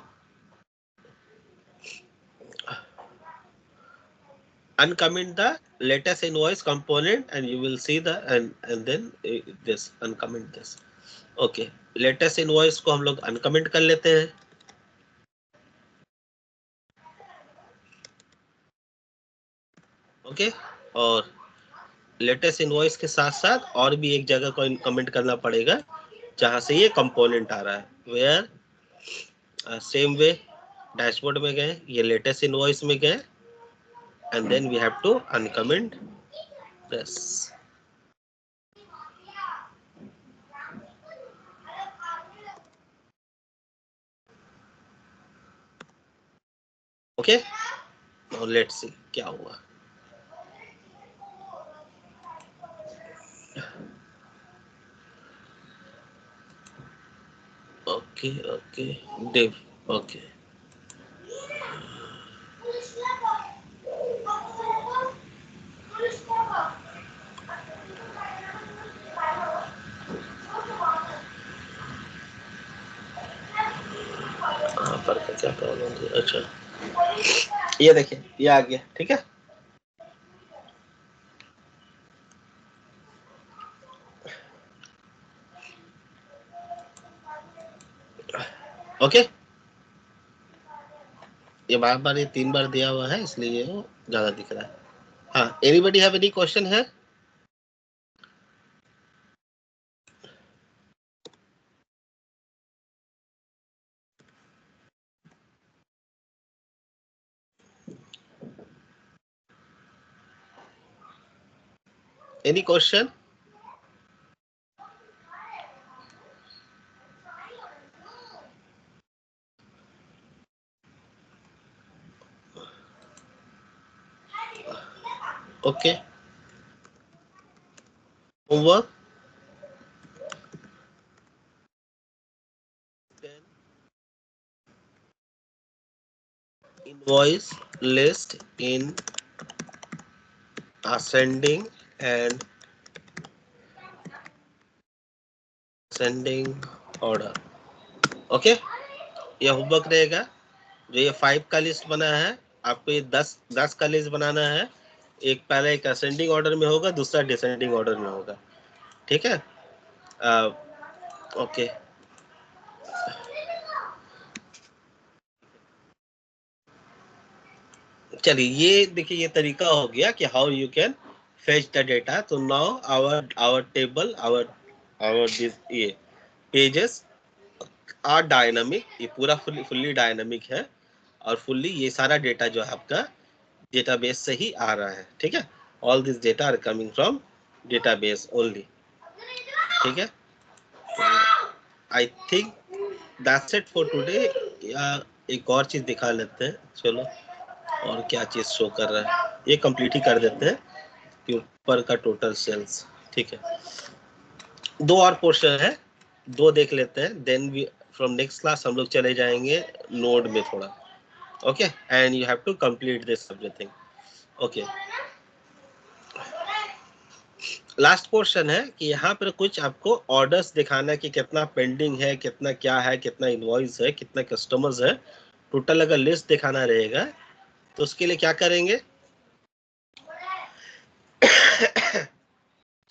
uncomment the latest invoice component, and you will see the and then this uncomment this. Okay, latest invoice को हम लोग uncomment कर लेते हैं. ओके, और लेटेस्ट इनवॉइस के साथ साथ और भी एक जगह को कमेंट करना पड़ेगा जहां से ये कंपोनेंट आ रहा है. वेयर सेम वे डैशबोर्ड में गए, ये लेटेस्ट इनवॉइस में गए, and then we have to uncomment this. Okay, now let's see क्या हुआ. Okay okay div. ओके, पर क्या प्रॉब्लम थी. अच्छा, ये देखिए ये आ गया. ठीक है, ओके. ये बार बार ये 3 बार दिया हुआ है इसलिए ये ज्यादा दिख रहा है. हाँ, एनीबडी हैव एनी क्वेश्चन है? Any question? Okay. Homework. Invoice list in ascending and ascending order. Okay. ये होमवर्क रहेगा. जो ये 5 का लिस्ट बना है, आपको ये 10 का लिस्ट बनाना है. एक पहले एक असेंडिंग ऑर्डर में होगा, दूसरा डिसेंडिंग ऑर्डर में होगा. ठीक है. ओके, चलिए ये देखिए ये तरीका हो गया कि how you can fetch the data. तो now our table our this ये पेजेस आर डायनामिक. ये पूरा फुल्ली डायनामिक है और फुल्ली ये सारा डेटा जो है आपका डेटाबेस से ही आ रहा है. ठीक है, all this data are coming from database only. ठीक है, I think that's it for today. या एक और चीज दिखा लेते हैं. चलो, और क्या चीज शो कर रहा है ये कंप्लीट ही कर देते हैं कि ऊपर का टोटल सेल्स. ठीक है, 2 और पोर्शन है, 2 देख लेते हैं. Then we from next class हम लोग चले जाएंगे नोड में थोड़ा. Okay, and you have to complete this everything. Okay, last portion है कि यहाँ पर कुछ आपको ऑर्डर्स दिखाना कि कितना पेंडिंग है, कितना क्या है, कितना इनवॉइस है, कितना कस्टमर्स है. टोटल अगर लिस्ट दिखाना रहेगा तो उसके लिए क्या करेंगे.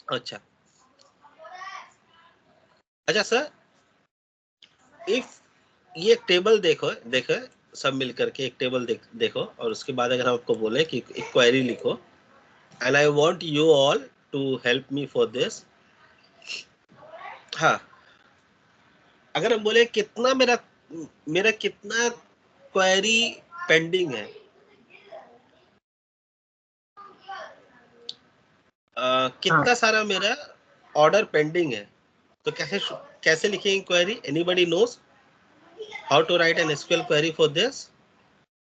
अच्छा सर, इफ ये एक टेबल देखो सब मिल करके एक टेबल देखो, और उसके बाद अगर हम आपको बोले कि एक क्वेरी लिखो, and I want you all to help me for this. हाँ, अगर हम बोले कितना मेरा कितना क्वेरी पेंडिंग है, कितना सारा मेरा ऑर्डर पेंडिंग है, तो कैसे लिखेंगे query. Anybody knows how to write an SQL query for this?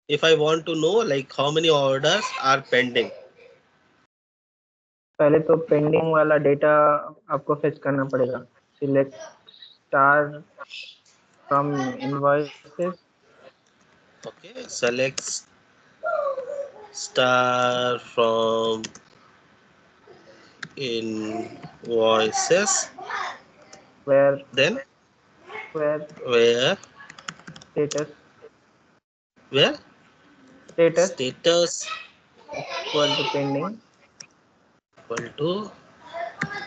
If I want to know like how many orders are pending. पहले तो पेंडिंग वाला डेटा आपको फेच करना पड़ेगा. Select star from invoices. Okay, select star from invoices. where Then where where status where status status equal to pending. Equal to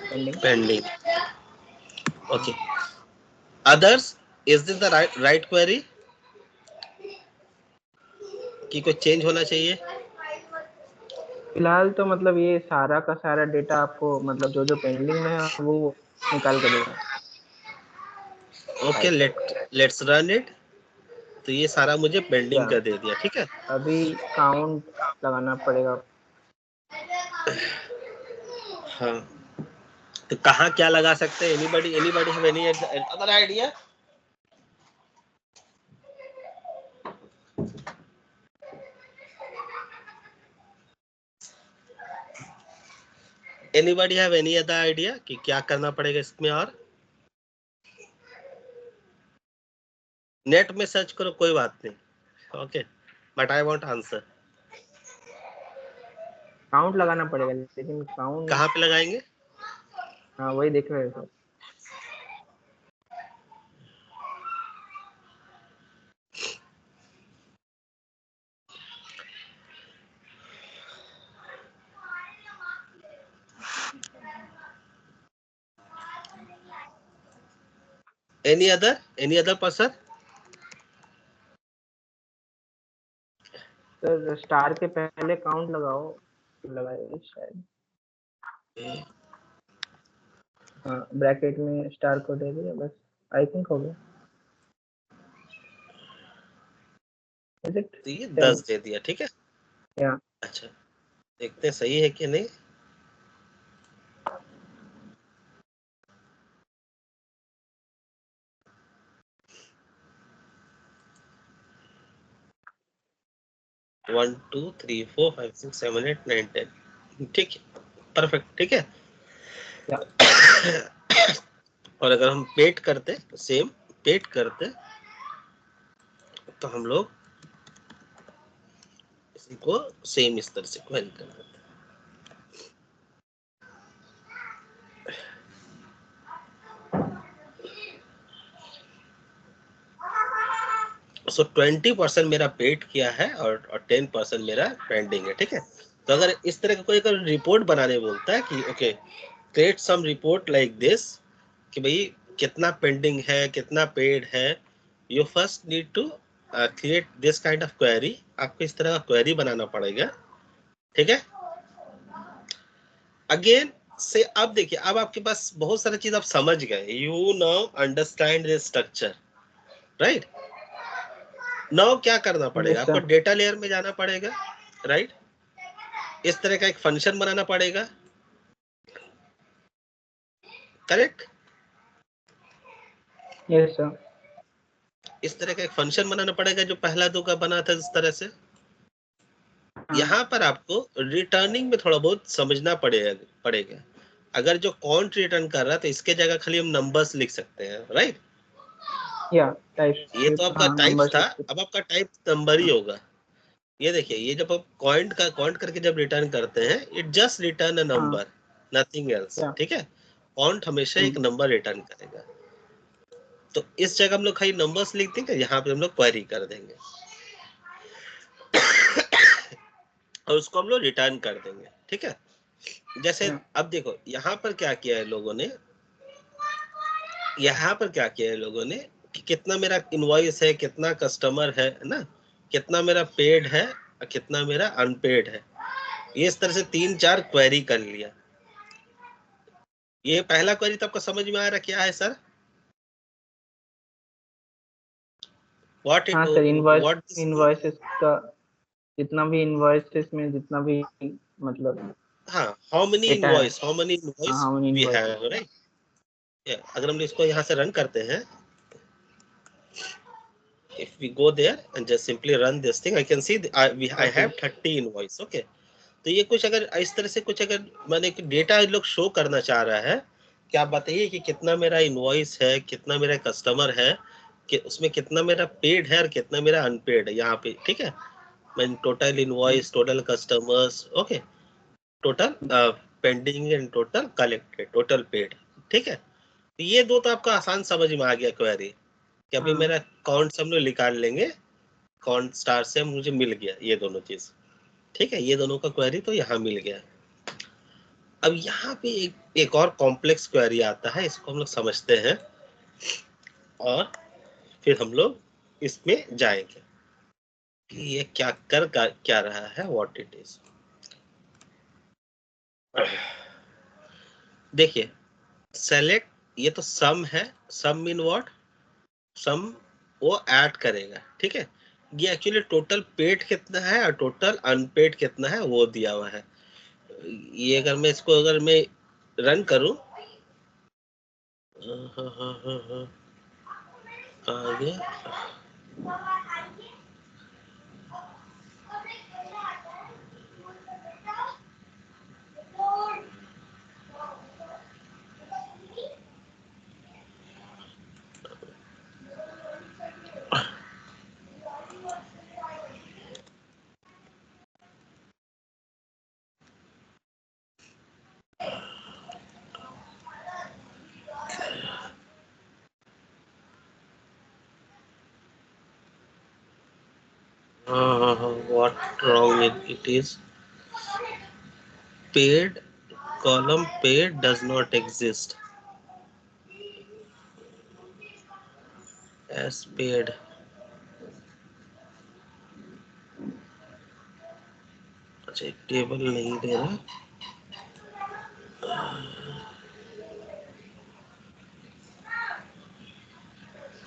pending. Pending. Okay, others, is this the right query कि कोई change होना चाहिए? फिलहाल तो मतलब ये सारा का सारा डेटा आपको मतलब जो जो पेंडिंग में है वो निकाल के देगा। Okay, let's run it. तो ये सारा मुझे पेंडिंग का दे दिया, ठीक है। अभी काउंट लगाना पड़ेगा। हाँ, तो कहाँ क्या लगा सकते हैं? Anybody have any other idea? Anybody have any other idea कि क्या करना पड़ेगा इसमें? और नेट में सर्च करो, कोई बात नहीं, okay, but I want answer. Count लगाना पड़ेगा, लेकिन काउंट कहाँ पे लगाएंगे? हाँ वही देख रहे हैं sir. Any other person? Sir star के पहले काउंट लगाओ, लगाए शायद। हाँ ब्रैकेट में स्टार को दे दिया बस, आई थिंक हो गया। तो ये 10 दे दिया, ठीक है। या अच्छा, देखते हैं सही है कि नहीं। One two three four five six seven eight nine ten, ठीक है, परफेक्ट, ठीक है। या और अगर हम पेट करते, सेम पेट करते, तो हम लोग इसी को सेम इस तरह से क्वेरी कर देते। सो 20% मेरा पेड किया है और 10% मेरा पेंडिंग है, ठीक है। तो अगर इस तरह का कोई अगर रिपोर्ट बनाने बोलता है कि okay create some report like this, कि भाई कितना पेंडिंग है, कितना पेड है, you first need to create this kind of query. आपको इस तरह का क्वेरी बनाना पड़ेगा, ठीक है। अगेन से अब देखिए, अब आपके पास बहुत सारी चीज आप समझ गए, you now understand this structure, right. Now क्या करना पड़ेगा? yes, आपको डेटा लेयर में जाना पड़ेगा, राइट। इस तरह का एक फंक्शन बनाना पड़ेगा, करेक्ट। Yes sir. इस तरह का एक फंक्शन बनाना पड़ेगा जो पहला दो का बना था इस तरह से। यहाँ पर आपको रिटर्निंग में थोड़ा बहुत समझना पड़ेगा। अगर जो काउंट रिटर्न कर रहा है तो इसके जगह खाली हम नंबर्स लिख सकते हैं, राइट। या टाइप, ये तो आपका टाइप नंबर था, अब आपका टाइप नंबर ही होगा। ये देखिए, ये जब आप काउंट करके जब रिटर्न करते हैं, it just return a number, nothing else, या ठीक है। काउंट हमेशा एक नंबर रिटर्न करेगा। तो इस जगह हम लोग खाली नंबर्स लिख देंगे, यहाँ पे हम लोग क्वेरी कर देंगे और उसको हम लोग रिटर्न कर देंगे, ठीक है। जैसे अब देखो यहाँ पर क्या किया है लोगों ने, यहाँ पर क्या किया है लोगों ने कि कितना मेरा इनवॉइस है, कितना कस्टमर है ना, कितना मेरा पेड है और कितना मेरा अनपेड है। ये इस तरह से 3-4 क्वेरी कर लिया। ये पहला क्वेरी तो आपको समझ में आ रहा क्या है सर? हाँ सर, इनवॉइसेस का जितना भी इनवॉइसेस में जितना भी मतलब हाँ, how many invoice we have, right. अगर हम इसको यहाँ से रन करते हैं, if we go there and just simply run this thing, I can see I have 30 invoice, okay। तो ये कुछ अगर इस तरह से कुछ अगर मैंने डेटा लोग शो करना चाह रहा है कि आप बताइए कि कितना मेरा इनवॉइस है, कितना मेरा कस्टमर है, कि उसमें कितना मेरा पेड है और कितना मेरा अनपेड है यहाँ पे, ठीक है। मैं total invoice, total customers, okay, total pending and total collected, total paid, ठीक है। तो ये दो तो आपको आसान समझ में आ गया क्वेरी कि अभी मेरा काउंट हम लोग निकाल लेंगे, काउंट स्टार से मुझे मिल गया ये दोनों चीज, ठीक है। ये दोनों का क्वेरी तो यहाँ मिल गया। अब यहाँ पे एक और कॉम्प्लेक्स क्वेरी आता है, इसको हम लोग समझते हैं और फिर हम लोग इसमें जाएंगे कि ये क्या रहा है, व्हाट इट इज। देखिए सेलेक्ट, ये तो सम है, सम मीन व्हाट, सम वो ऐड करेगा, ठीक है। ये एक्चुअली टोटल पेड कितना है और टोटल अनपेड कितना है वो दिया हुआ है। ये अगर मैं रन करूं, आगे what wrong it is, paid column paid does not exist as paid। अच्छा एक टेबल नहीं दे रहा,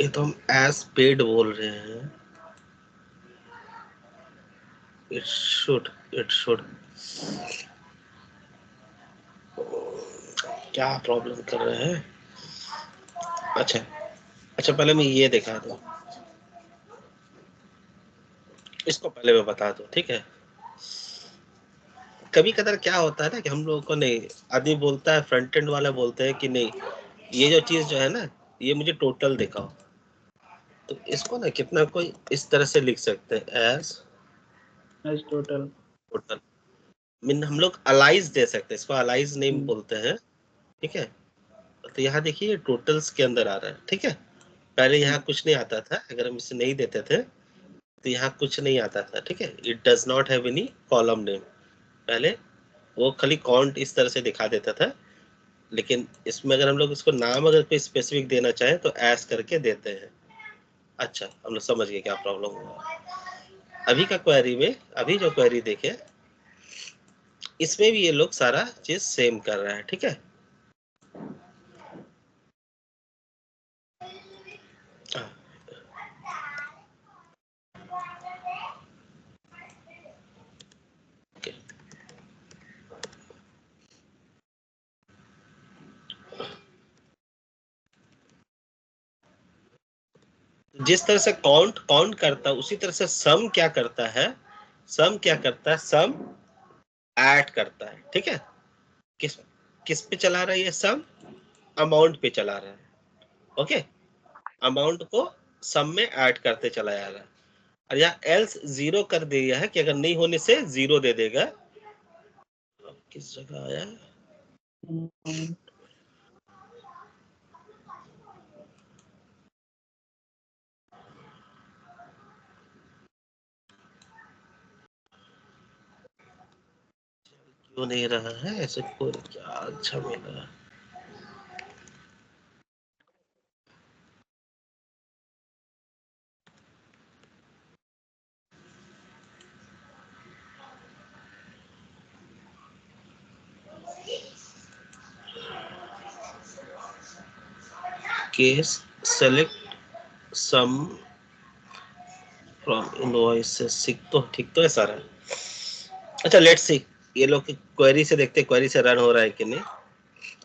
ये तो हम एज पेड बोल रहे हैं। इट शुड क्या प्रॉब्लम कर रहे हैं। अच्छा पहले मैं ये दिखा दूं, इसको पहले मैं बता दूं, ठीक है। कभी कदार क्या होता है ना कि हम लोगों को नहीं, आदमी बोलता है, फ्रंट एंड वाला बोलते हैं कि नहीं ये जो चीज जो है ना ये मुझे टोटल दिखाओ, तो इसको ना कितना कोई इस तरह से लिख सकते हैं एज टोटल। मीन हम लोग अलाइज दे सकते हैं, इसको अलाइज नेम बोलते हैं, ठीक है। तो यहाँ देखिए टोटल्स के अंदर आ रहा है, ठीक है। पहले यहाँ कुछ नहीं आता था, अगर हम इसे नहीं देते थे तो यहाँ कुछ नहीं आता था, ठीक है। It does not have any column name, पहले वो खाली काउंट इस तरह से दिखा देता था, लेकिन इसमें अगर हम लोग इसको नाम अगर कोई स्पेसिफिक देना चाहें तो ऐस करके देते हैं। अच्छा हम लोग समझ गए क्या प्रॉब्लम हुआ। अभी का क्वेरी में, अभी जो क्वेरी देखे इसमें भी ये लोग सारा चीज सेम कर रहा है, ठीक है। जिस तरह से काउंट करता है उसी तरह से सम क्या करता है, सम ऐड करता है, ठीक है। किस पे चला रहा है ये सम, अमाउंट पे चला रहा है, ओके। अमाउंट को सम में ऐड करते चला जा रहा है, और यहाँ एल्स जीरो कर दिया है कि अगर नहीं होने से जीरो दे देगा। किस जगह आया, क्यों नहीं रहा है ऐसे, कोई क्या अच्छा मिला। Case select sum from invoices, ठीक तो है सारा। अच्छा लेट्स सी, ये लोग क्वेरी से देखते हैं क्वेरी से रन हो रहा है कि नहीं।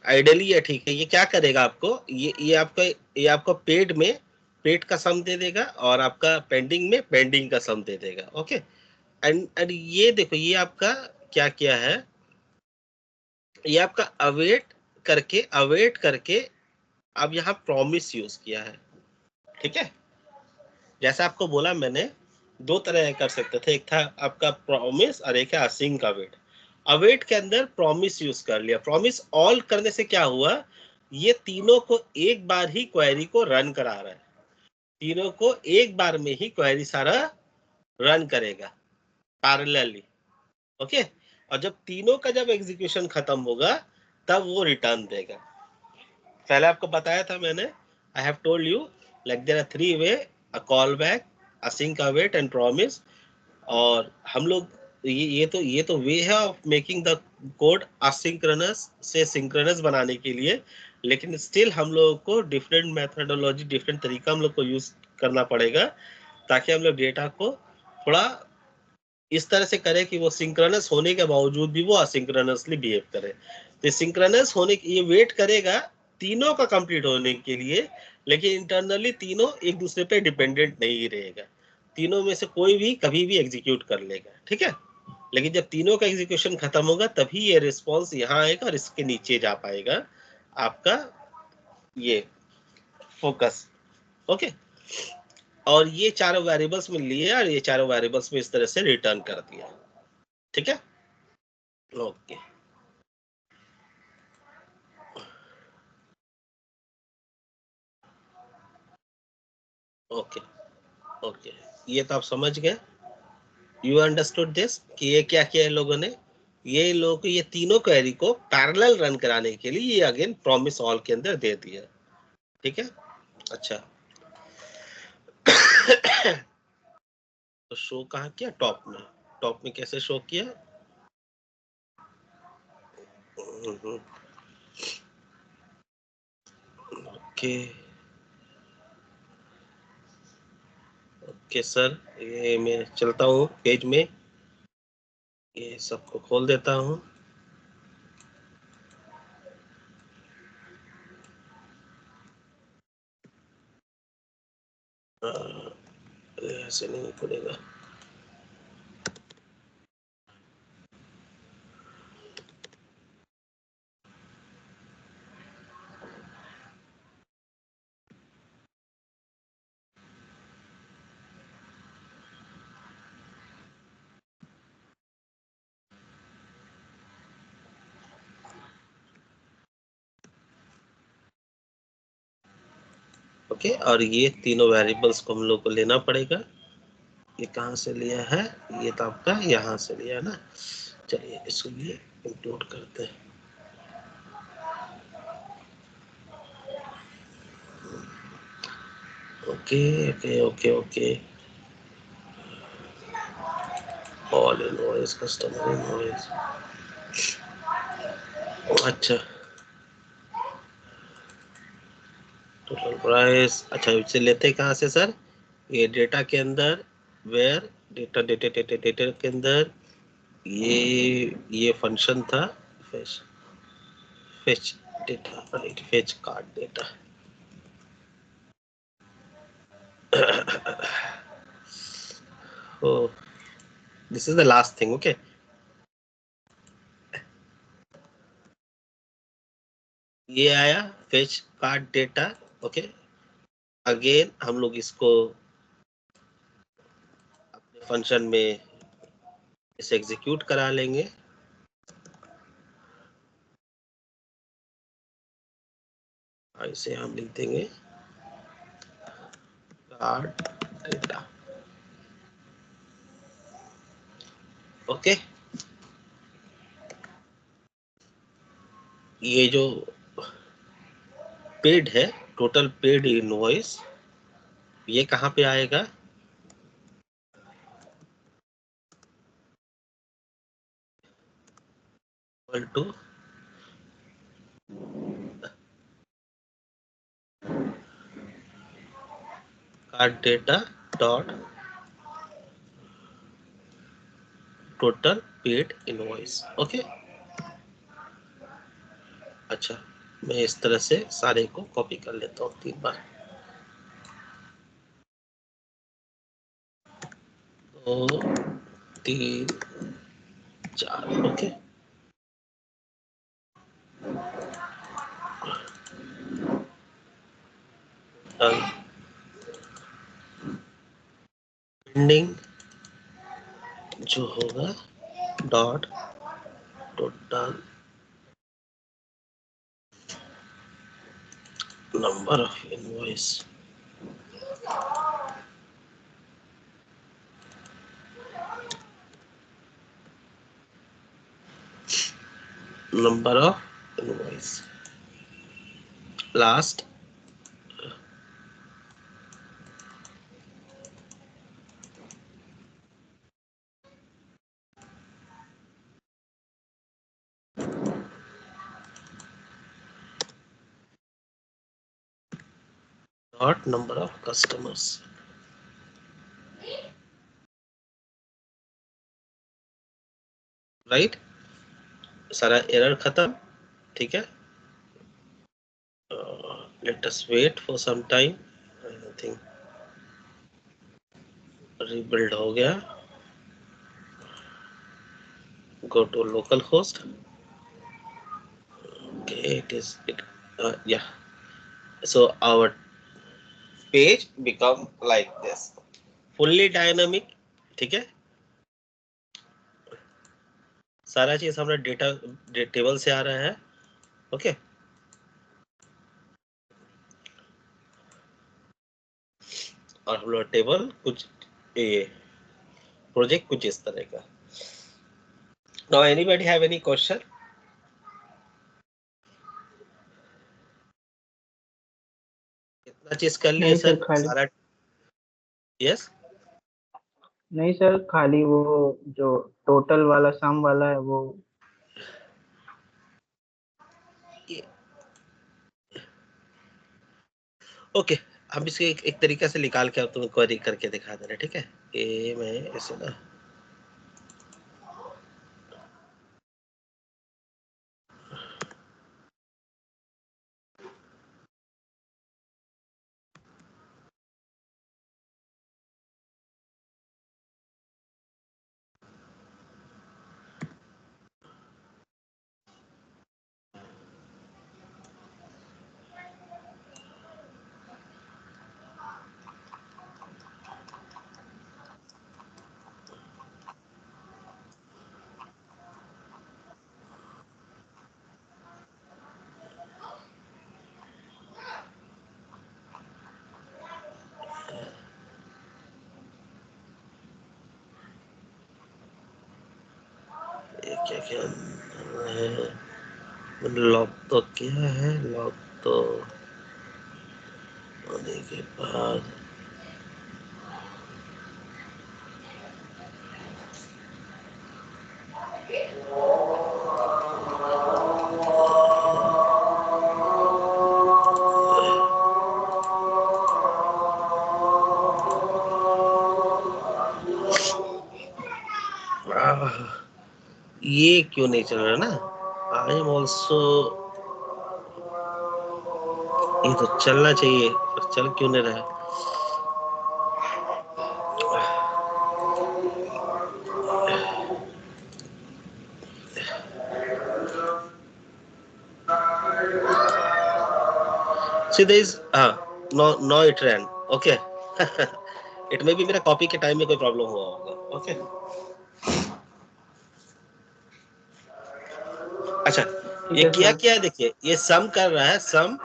आइडियली ये ठीक है। ये क्या करेगा आपको, ये आपको पेड का सम दे देगा और आपका पेंडिंग में पेंडिंग का सम दे देगा, ओके। एंड ये देखो ये आपका क्या किया है, ये आपका अवेट करके अब यहाँ प्रॉमिस यूज किया है, ठीक है। जैसा आपको बोला मैंने, दो तरह कर सकते थे, एक था आपका प्रॉमिस और एक है असिंक अवेट। अवेट के अंदर प्रॉमिस यूज कर लिया, प्रॉमिस ऑल करने से क्या हुआ, ये तीनों को एक बार ही क्वेरी को रन करा रहा है, तीनों को एक बार में ही क्वेरी सारा रन करेगा पैरेलली, ओके। और जब तीनों का जब एग्जीक्यूशन खत्म होगा तब वो रिटर्न देगा। पहले आपको बताया था मैंने, I have told you like there are 3 way, a call back, async await and promise. और हम लोग ये तो वे है of making the code asynchronous से सिंक्रोनस बनाने के लिए, लेकिन स्टिल हम लोगों को डिफरेंट मेथोडोलॉजी, डिफरेंट तरीका हम लोग को यूज करना पड़ेगा ताकि हम लोग डेटा को थोड़ा इस तरह से करें कि वो सिंक्रोनस होने के बावजूद भी वो असिंक्रोनसली बिहेव करे। तो सिंक्रोनस होने की ये वेट करेगा तीनों का कंप्लीट होने के लिए, लेकिन इंटरनली तीनों एक दूसरे पे डिपेंडेंट नहीं रहेगा। तीनों में से कोई भी कभी भी एग्जीक्यूट कर लेगा, ठीक है। लेकिन जब तीनों का एग्जीक्यूशन खत्म होगा तभी ये रिस्पॉन्स यहाँ आएगा और इसके नीचे जा पाएगा आपका ये फोकस। ओके, और ये चारों वेरिएबल्स में लिए और ये चारों वेरिएबल्स में इस तरह से रिटर्न कर दिया, ठीक है। ओके, ओके, ओके, ये तो आप समझ गए। यू अंडरस्टूड दिस कि ये क्या किया है लोगों ने, ये लोग ये तीनों क्वेरी को पैरेलल रन कराने के लिए ये अगेन प्रॉमिस ऑल के अंदर दे दिया, ठीक है। अच्छा, तो शो कहाँ किया? टॉप में। टॉप में कैसे शो किया? ओके, ओके सर, ये मैं चलता हूँ पेज में, ये सबको खोल देता हूँ। ऐसे नहीं खुलेगा। ओके, और ये तीनों वेरिएबल्स को हम लोग को लेना पड़ेगा। ये कहाँ से लिया है? ये तो आपका यहाँ से लिया है ना। चलिए इसको लिए इंक्लूड करते हैं। Okay, okay, okay, okay, all invoice, customer invoice. अच्छा, टोटल प्राइस। अच्छा, इसे लेते कहाँ से सर? ये डेटा के अंदर, where data, data data data के अंदर ये फंक्शन था fetch, fetch data, right, fetch card data. oh, this is the last thing, okay। ये आया fetch card data, okay. Again हम लोग इसको अपने फंक्शन में इसे एग्जीक्यूट करा लेंगे। इसे हम लिख देंगे कार्ड डेटा, ओके। ये जो पेड है, टोटल पेड इनवॉइस, ये कहाँ पे आएगा? Equal to card data dot total paid invoice, okay. अच्छा, मैं इस तरह से सारे को कॉपी कर लेता हूँ 3 बार। 2 3 4, ओके। पेंडिंग जो होगा dot total number of invoice, number of invoice. Last, not number of customers. Right? सारा error खत्म. ठीक है. Let us wait for some time. I think rebuild हो गया. Go to localhost. Okay, it is it. Yeah. So our page become like this. Fully dynamic. ठीक है. सारा चीज हमारा डेटा टेबल से आ रहा है. ओके. और हम लोग टेबल कुछ ये प्रोजेक्ट कुछ इस तरह का. Now anybody have any question? कितना चीज कर लिए सर? सारा. यस. नहीं सर, खाली वो जो टोटल वाला सम वाला है वो. ओके. हम इसके एक तरीके से निकाल के अब तुम्हें क्वेरी करके दिखा दे रहे. ठीक है. ये मैं इसे ना क्या क्या है. लॉग तो क्या है? लॉग तो होने के बाद ये क्यों नहीं चल रहा ना? I am also. ये तो चलना चाहिए पर चल क्यों नहीं रहा? See there is no it ran. Okay. It may be मेरा कॉपी के टाइम में कोई प्रॉब्लम हुआ होगा. ओके. अच्छा, ये क्या है देखिए, ये सम कर रहा है. सम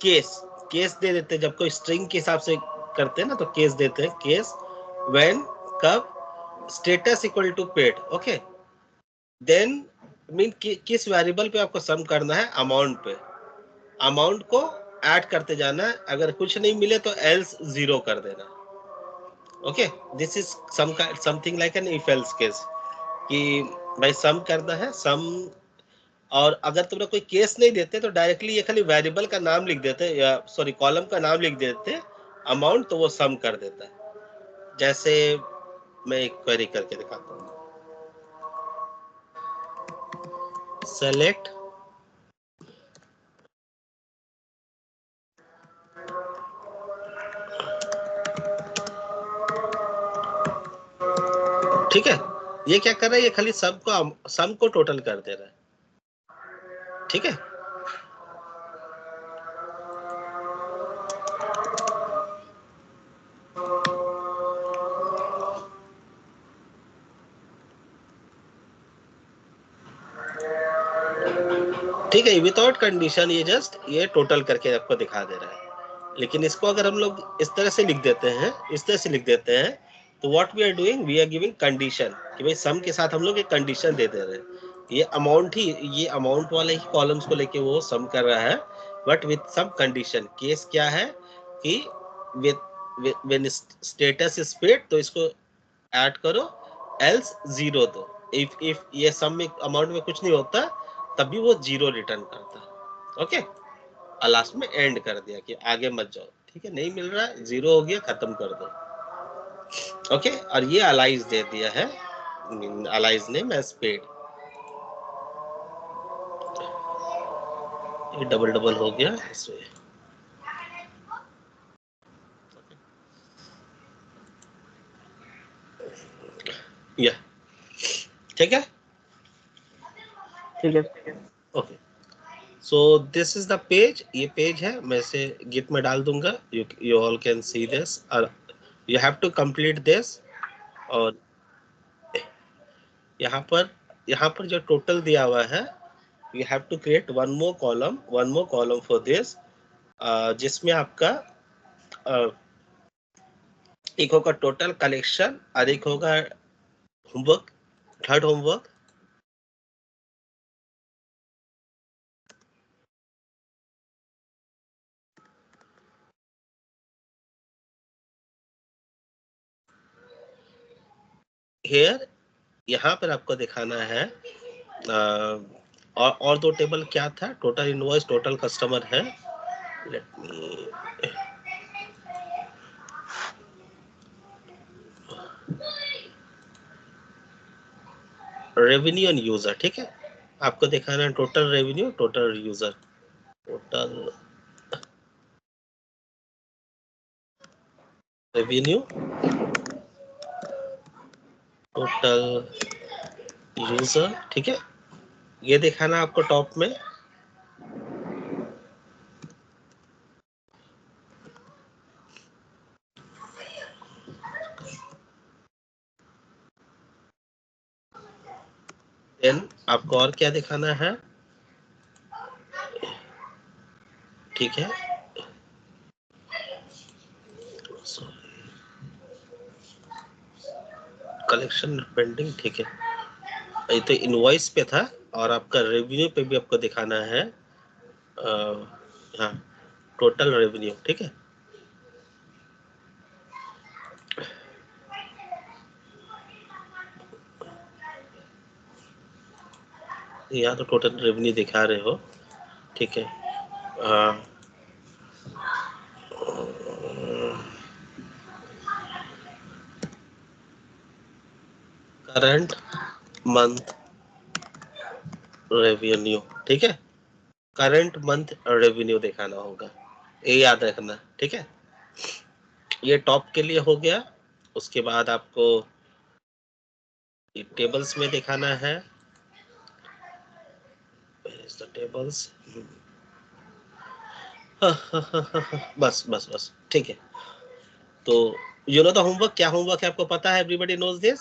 केस दे देते हैं. जब कोई स्ट्रिंग के हिसाब से करते हैं ना तो केस देते हैं. केस व्हेन कब status equal to paid. Okay. Then mean किस वेरिएबल पे आपको सम करना है? अमाउंट पे. अमाउंट को ऐड करते जाना है. अगर कुछ नहीं मिले तो एल्स 0 कर देना. Okay. This is something like an if else case कि भाई सम करना है. सम. और अगर तुमने कोई केस नहीं देते तो डायरेक्टली ये खाली वेरिएबल का नाम लिख देते या सॉरी कॉलम का नाम लिख देते अमाउंट, तो वो सम कर देता है. जैसे मैं एक क्वेरी करके दिखाता हूँ. सेलेक्ट ठीक है. ये क्या कर रहा है? ये खाली सम को टोटल कर दे रहा है. ठीक है. ठीक है. विदाउट कंडीशन ये जस्ट ये टोटल करके आपको दिखा दे रहा है. लेकिन इसको अगर हम लोग इस तरह से लिख देते हैं तो what we are doing, we are giving condition कि भाई सम के साथ हम लोग एक कंडीशन दे दे रहे हैं. ये अमाउंट वाले ही कॉलम्स को लेके वो सम कर रहा है, but with some condition. Case क्या है कि व्हेन स्टेटस इज पेड तो इसको ऐड करो, एल्स जीरो दो। इफ ये सम में अमाउंट में कुछ नहीं होता तभी वो जीरो रिटर्न करता। ओके, और लास्ट में एंड कर दिया कि आगे मत जाओ, ठीक है, नहीं मिल रहा है, जीरो हो गया, खत्म कर दो। ओके, और ये अलाइज दे दिया है, अलाइज नेम एज पेड। ये डबल डबल हो गया इसमें। या ठीक है, ठीक है। Okay. So this is the page, ये पेज है, मैं इसे गिट में डाल दूंगा, you all can see this, और you have to complete this. और यहाँ पर जो टोटल दिया हुआ है, you have to create one more column for this, जिसमें आपका एक होगा टोटल कलेक्शन और एक होगा होमवर्क, थर्ड होमवर्क। हेयर यहाँ पर आपको दिखाना है, और दो टेबल क्या था, टोटल इनवॉइस, टोटल कस्टमर है। Let me, revenue and user, ठीक है, आपको दिखाना है total revenue, total user, total revenue, total user, ठीक है, ये दिखाना आपको टॉप में। देन आपको और क्या दिखाना है, ठीक है, कलेक्शन पेंडिंग, ठीक है, ये तो इनवॉइस पे था, और आपका रेवेन्यू पे भी आपको दिखाना है, हाँ, टोटल रेवेन्यू, ठीक है। यहाँ तो टोटल रेवेन्यू दिखा रहे हो, ठीक है। करंट मंथ रेवेन्यू, ठीक है, करंट मंथ रेवेन्यू दिखाना होगा, ये याद रखना, ठीक है। ये टॉप के लिए हो गया। उसके बाद आपको टेबल्स में दिखाना है, टेबल्स, बस बस बस, ठीक है। तो यू नो द होमवर्क, क्या होमवर्क है आपको पता है, एवरीबॉडी नोज दिस,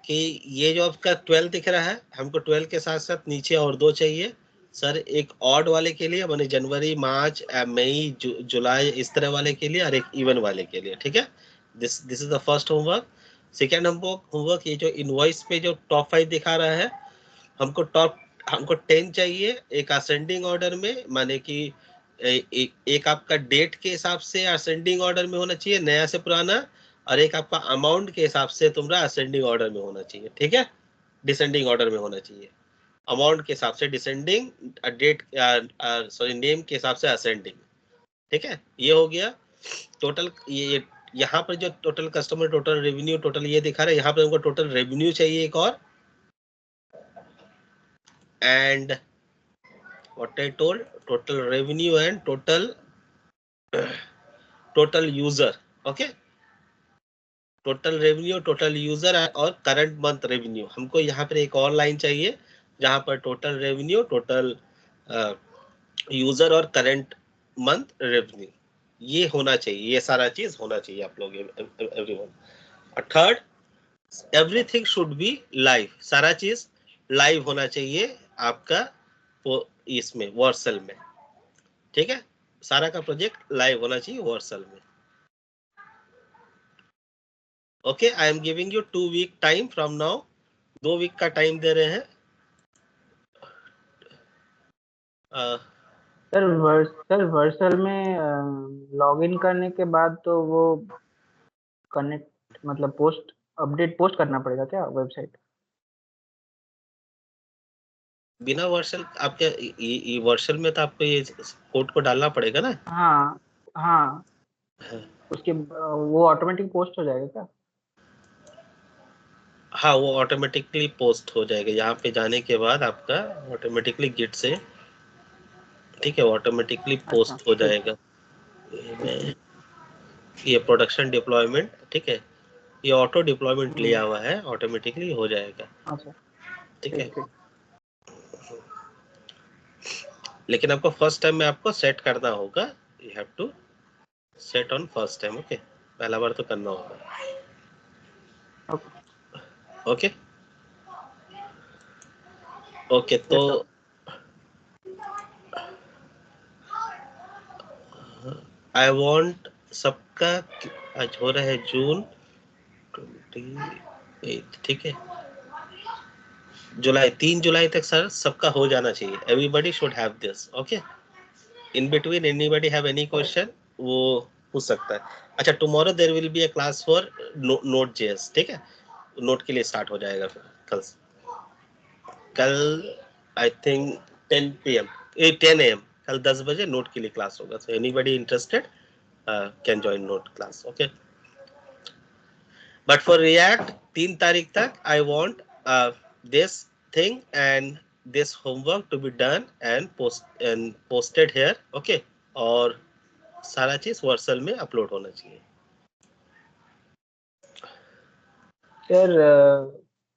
कि ये जो आपका 12 दिख रहा है, हमको 12 के साथ साथ नीचे और दो चाहिए सर, एक ऑड वाले के लिए, माने जनवरी, मार्च, मई, जुलाई, इस तरह वाले के लिए, और एक इवन वाले के लिए, ठीक है। This is the first homework. Second homework, ये जो इनवॉइस पे जो टॉप 5 दिखा रहा है, हमको 10 चाहिए, एक असेंडिंग ऑर्डर में, माने कि एक आपका डेट के हिसाब से असेंडिंग ऑर्डर में होना चाहिए, नया से पुराना, और एक आपका अमाउंट के हिसाब से तुम्हारा असेंडिंग ऑर्डर में होना चाहिए, ठीक है, डिसेंडिंग ऑर्डर में होना चाहिए। अमाउंट के हिसाब से डिसेंडिंग, डेट सॉरी नेम के हिसाब से असेंडिंग, ठीक है। ये हो गया टोटल। ये यहाँ पर जो total customer, total revenue, total ये दिखा रहा है, यहाँ पर हमको टोटल रेवेन्यू चाहिए एक और, and what I told, total revenue and total user, okay, total revenue, total user और करंट मंथ रेवेन्यू। हमको यहाँ पर एक और लाइन चाहिए जहाँ पर टोटल रेवेन्यू, टोटल यूजर और करंट मंथ रेवेन्यू, ये होना चाहिए, ये सारा चीज होना चाहिए आप लोग, एवरीवन। और third, everything should be live, सारा चीज लाइव होना चाहिए आपका वो इसमें वर्सल में, ठीक है, सारा का प्रोजेक्ट लाइव होना चाहिए वर्सल में। Okay, I am giving you 2 week time from now, 2 week का टाइम दे रहे हैं, सर वर्सल में लॉगिन करने के बाद तो वो कनेक्ट मतलब पोस्ट अपडेट पोस्ट करना पड़ेगा क्या वेबसाइट? बिना वर्सल आपके वर्सल में तो आपको ये कोड को डालना पड़ेगा ना। हाँ हाँ, उसके वो ऑटोमेटिक पोस्ट हो जाएगा क्या? हाँ, वो ऑटोमेटिकली पोस्ट हो जाएगा। यहाँ पे जाने के बाद आपका ऑटोमेटिकली गिट से, ठीक है, ऑटोमेटिकली अच्छा, पोस्ट हो ठीक। जाएगा। ये प्रोडक्शन डिप्लॉयमेंट, ठीक है, ये ऑटो डिप्लॉयमेंट लिया हुआ है, ऑटोमेटिकली हो जाएगा। अच्छा, ठीक है, ठीक। लेकिन आपको फर्स्ट टाइम में आपको सेट करना होगा। You have to set on first time. Okay, पहला बार तो करना होगा। ओके ओके, तो आई वांट सबका, आज हो रहा है जून 28, ठीक है, जुलाई 3 जुलाई तक सर सबका हो जाना चाहिए। Everybody should have this. Okay, in between anybody have any question, वो पूछ सकता है। अच्छा, tomorrow there will be a class for node JS, ठीक है, नोट के लिए स्टार्ट हो जाएगा फिर कल आई थिंक 10 PM 10 AM कल 10 बजे नोट के लिए क्लास होगा। So anybody interested can join note class. Okay, but for react 3 तारीख तक I want this thing and this homework to be done and posted here. Okay, और सारा चीज वर्सल में अपलोड होना चाहिए। सर